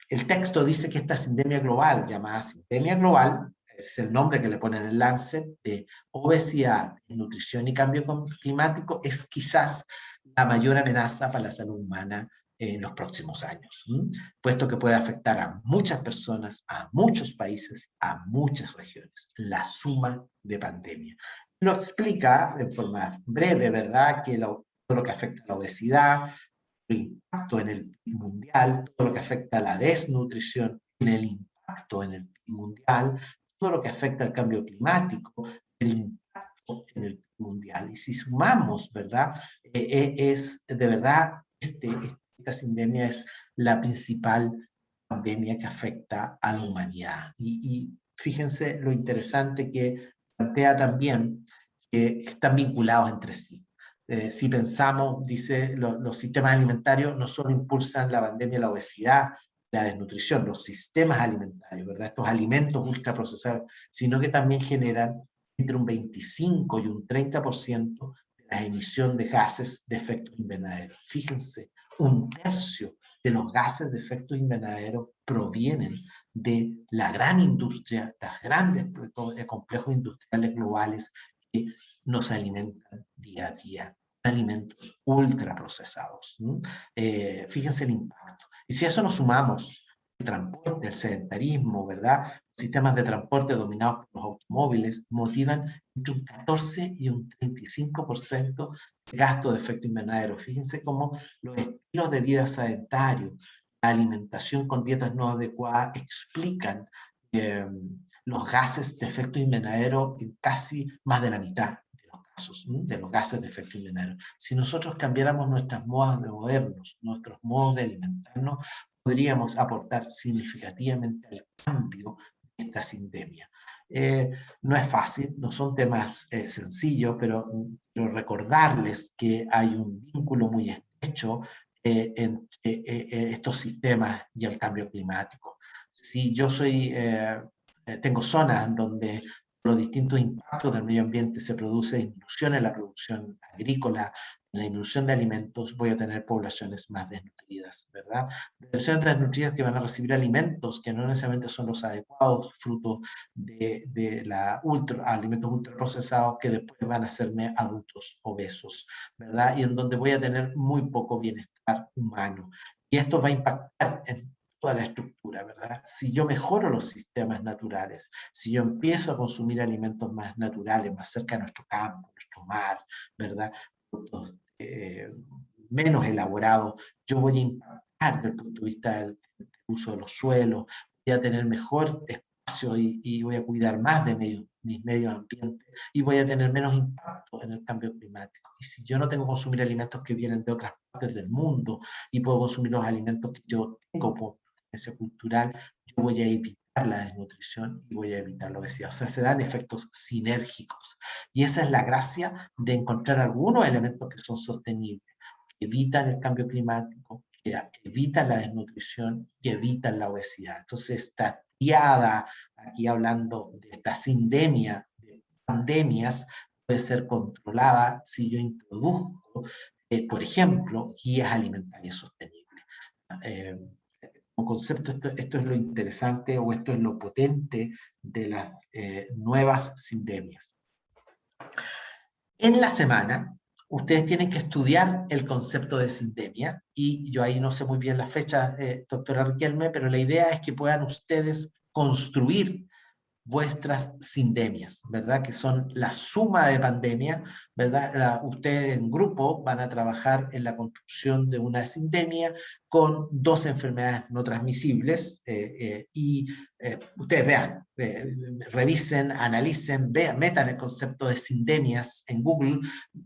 El texto dice que esta sindemia global, llamada sindemia global, es el nombre que le ponen en el Lancet, de obesidad, nutrición y cambio climático, es quizás la mayor amenaza para la salud humana en los próximos años, puesto que puede afectar a muchas personas, a muchos países, a muchas regiones, la suma de pandemia. Lo explica de forma breve, ¿verdad?, que todo lo que afecta a la obesidad, el impacto en el PIB mundial, todo lo que afecta a la desnutrición, en el impacto en el PIB mundial, todo lo que afecta al cambio climático, el impacto en el PIB mundial. Y si sumamos, ¿verdad?, es de verdad, esta sindemia es la principal pandemia que afecta a la humanidad. Y fíjense lo interesante que plantea también que están vinculados entre sí. Si pensamos, dice, los sistemas alimentarios no solo impulsan la pandemia de la obesidad, la desnutrición, los sistemas alimentarios, ¿verdad? Estos alimentos ultraprocesados, sino que también generan entre un 25 y un 30% de la emisión de gases de efecto invernadero. Fíjense, un tercio de los gases de efecto invernadero provienen de la gran industria, las grandes complejos industriales globales que nos alimentan día a día, alimentos ultraprocesados. Fíjense el impacto. Y si a eso nos sumamos el transporte, el sedentarismo, ¿verdad? Sistemas de transporte dominados por los automóviles motivan entre un 14 y un 35% de gasto de efecto invernadero. Fíjense cómo los estilos de vida sedentarios, la alimentación con dietas no adecuadas explican los gases de efecto invernadero en casi más de la mitad de los casos, de los gases de efecto invernadero. Si nosotros cambiáramos nuestras modas de modernos, nuestros modos de alimentarnos, podríamos aportar significativamente al cambio de esta sindemia. No es fácil, no son temas sencillos, pero recordarles que hay un vínculo muy estrecho entre estos sistemas y el cambio climático. Si yo tengo zonas en donde los distintos impactos del medio ambiente se produce disminución en la producción agrícola, en la disminución de alimentos, voy a tener poblaciones más desnutridas, ¿verdad? Poblaciones desnutridas que van a recibir alimentos que no necesariamente son los adecuados, fruto de alimentos ultraprocesados que después van a hacerme adultos obesos, ¿verdad? Y en donde voy a tener muy poco bienestar humano. Y esto va a impactar en toda la estructura, ¿verdad? Si yo mejoro los sistemas naturales, si yo empiezo a consumir alimentos más naturales, más cerca de nuestro campo, nuestro mar, ¿verdad? Productos menos elaborados, yo voy a impactar desde el punto de vista del uso de los suelos, voy a tener mejor espacio y voy a cuidar más de mis medios ambientes y voy a tener menos impacto en el cambio climático. Y si yo no tengo que consumir alimentos que vienen de otras partes del mundo y puedo consumir los alimentos que yo tengo por tendencia cultural, yo voy a evitar la desnutrición y voy a evitar la obesidad. O sea, se dan efectos sinérgicos. Y esa es la gracia de encontrar algunos elementos que son sostenibles, que evitan el cambio climático, que evitan la desnutrición, que evitan la obesidad. Entonces, esta triada, aquí hablando de esta sindemia, de pandemias, puede ser controlada si yo introduzco, por ejemplo, guías alimentarias sostenibles. Como concepto, esto es lo interesante o esto es lo potente de las nuevas sindemias. En la semana, ustedes tienen que estudiar el concepto de sindemia, y yo ahí no sé muy bien la fecha, doctora Riquelme, pero la idea es que puedan ustedes construir vuestras sindemias, ¿verdad? Que son la suma de pandemia, ¿verdad? Ustedes en grupo van a trabajar en la construcción de una sindemia con 2 enfermedades no transmisibles y ustedes vean, revisen, analicen, vean, metan el concepto de sindemias en Google,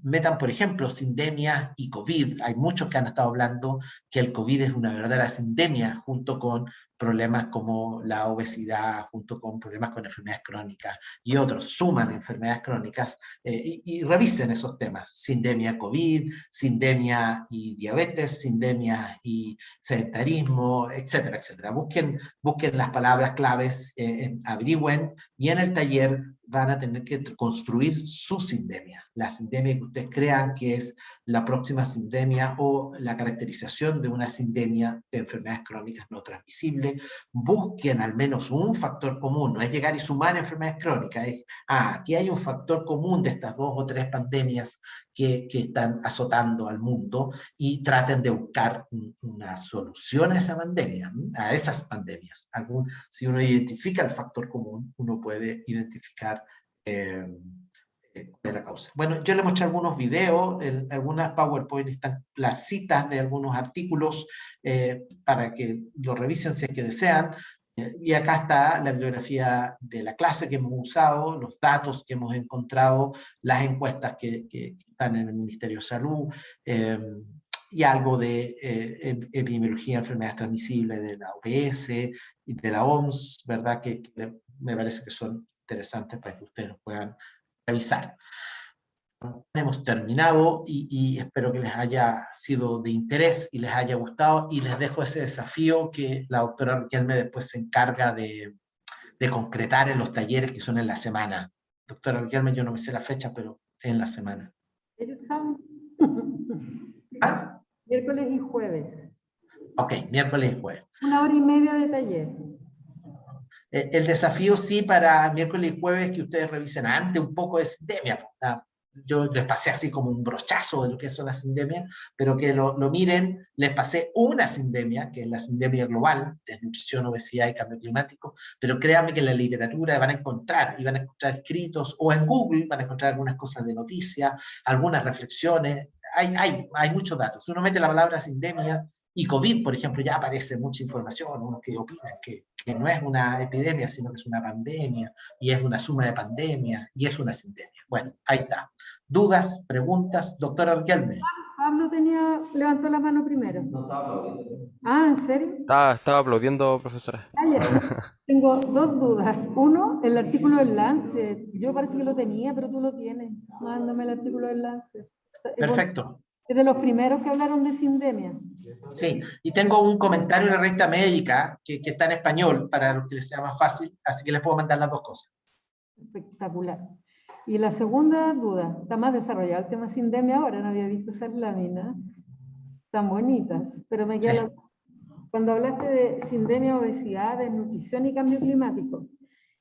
metan por ejemplo sindemia y COVID. Hay muchos que han estado hablando que el COVID es una verdadera sindemia junto con problemas como la obesidad, junto con problemas con enfermedades crónicas y otros, suman enfermedades crónicas y revisen esos temas, sindemia COVID, sindemia y diabetes, sindemia y sedentarismo, etcétera, etcétera. Busquen las palabras claves, averigüen, y en el taller van a tener que construir su sindemia, la sindemia que ustedes crean que es la próxima sindemia o la caracterización de una sindemia de enfermedades crónicas no transmisibles. Busquen al menos un factor común, no es llegar y sumar enfermedades crónicas, es, aquí hay un factor común de estas 2 o 3 pandemias que están azotando al mundo, y traten de buscar una solución a esa pandemia, a esas pandemias. Si uno identifica el factor común, uno puede identificar de la causa. Bueno, yo le mostré algunos videos, algunas PowerPoint, están las citas de algunos artículos para que lo revisen si es que desean. Y acá está la bibliografía de la clase que hemos usado, los datos que hemos encontrado, las encuestas que están en el Ministerio de Salud, y algo de epidemiología de enfermedades transmisibles de la OPS y de la OMS, ¿verdad? Que me parece que son interesantes para que ustedes los puedan revisar. hemos terminado y espero que les haya sido de interés y les haya gustado, y les dejo ese desafío que la doctora Riquelme después se encarga de concretar en los talleres que son en la semana. Doctora Riquelme, yo no me sé la fecha, pero en la semana. Ellos saben. ¿Ah? Miércoles y jueves. Ok, miércoles y jueves. 1 hora y media de taller. El desafío sí para miércoles y jueves que ustedes revisen antes un poco de sindemia. Yo les pasé así como un brochazo de lo que son las sindemias, pero que lo miren. Les pasé una sindemia, que es la sindemia global, desnutrición, obesidad y cambio climático, pero créanme que en la literatura van a encontrar escritos, o en Google van a encontrar algunas cosas de noticias, algunas reflexiones. Hay muchos datos. Uno mete la palabra sindemia y COVID, por ejemplo, ya aparece mucha información, unos que opinan que no es una epidemia, sino que es una pandemia, y es una suma de pandemia, y es una sindemia. Bueno, ahí está. ¿Dudas, preguntas? Doctora Riquelme. Pablo levantó la mano primero. Ah, ¿en serio? Estaba aplaudiendo, profesora. Ah, ya. Tengo dos dudas. Uno, el artículo del Lancet. Yo parece que lo tenía, pero tú lo tienes. Mándame el artículo del Lancet. Perfecto. Es de los primeros que hablaron de sindemia. Sí, y tengo un comentario en la revista médica que está en español para los que les sea más fácil, así que les puedo mandar las dos cosas. Espectacular. Y la segunda duda, está más desarrollado el tema sindemia ahora, no había visto esas láminas tan bonitas, pero me queda Sí. cuando hablaste de sindemia, obesidad, desnutrición y cambio climático.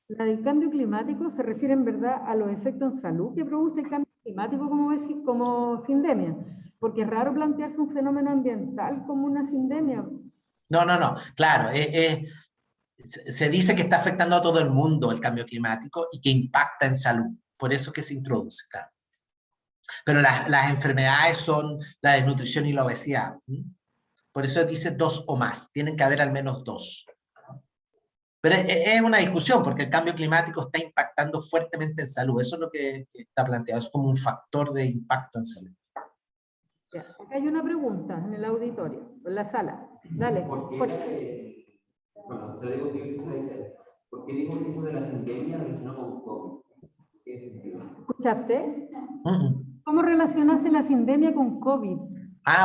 La del cambio climático se refiere en verdad a los efectos en salud que produce el cambio climático como sindemia, porque es raro plantearse un fenómeno ambiental como una sindemia. No, claro, se dice que está afectando a todo el mundo el cambio climático y que impacta en salud, por eso que se introduce, claro. Pero las enfermedades son la desnutrición y la obesidad. Por eso dice 2 o más, tienen que haber al menos 2. Pero es una discusión, porque el cambio climático está impactando fuertemente en salud, eso es lo que está planteado, es como un factor de impacto en salud. Ya, acá hay una pregunta en el auditorio, en la sala. Dale. ¿Por qué dijo que eso de la sindemia relacionó con COVID? ¿Escuchaste? Mm. ¿Cómo relacionaste la sindemia con COVID?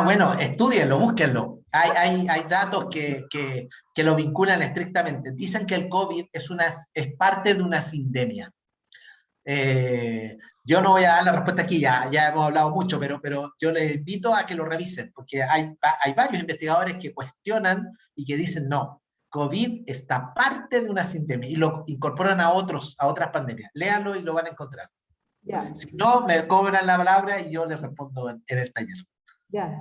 Bueno, estudienlo, búsquenlo. Hay datos que lo vinculan estrictamente. Dicen que el COVID es parte de una sindemia. Yo no voy a dar la respuesta aquí, ya hemos hablado mucho, pero yo les invito a que lo revisen, porque hay varios investigadores que cuestionan y que dicen no, COVID está parte de una sindemia y lo incorporan a otras pandemias. Léanlo y lo van a encontrar. Ya. Si no, me cobran la palabra y yo les respondo en el taller. Ya.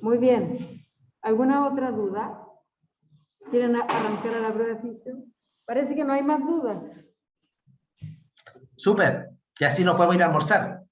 Muy bien. ¿Alguna otra duda? ¿Quieren arrancar a la prueba de física? Parece que no hay más dudas. Súper. Y así nos podemos ir a almorzar.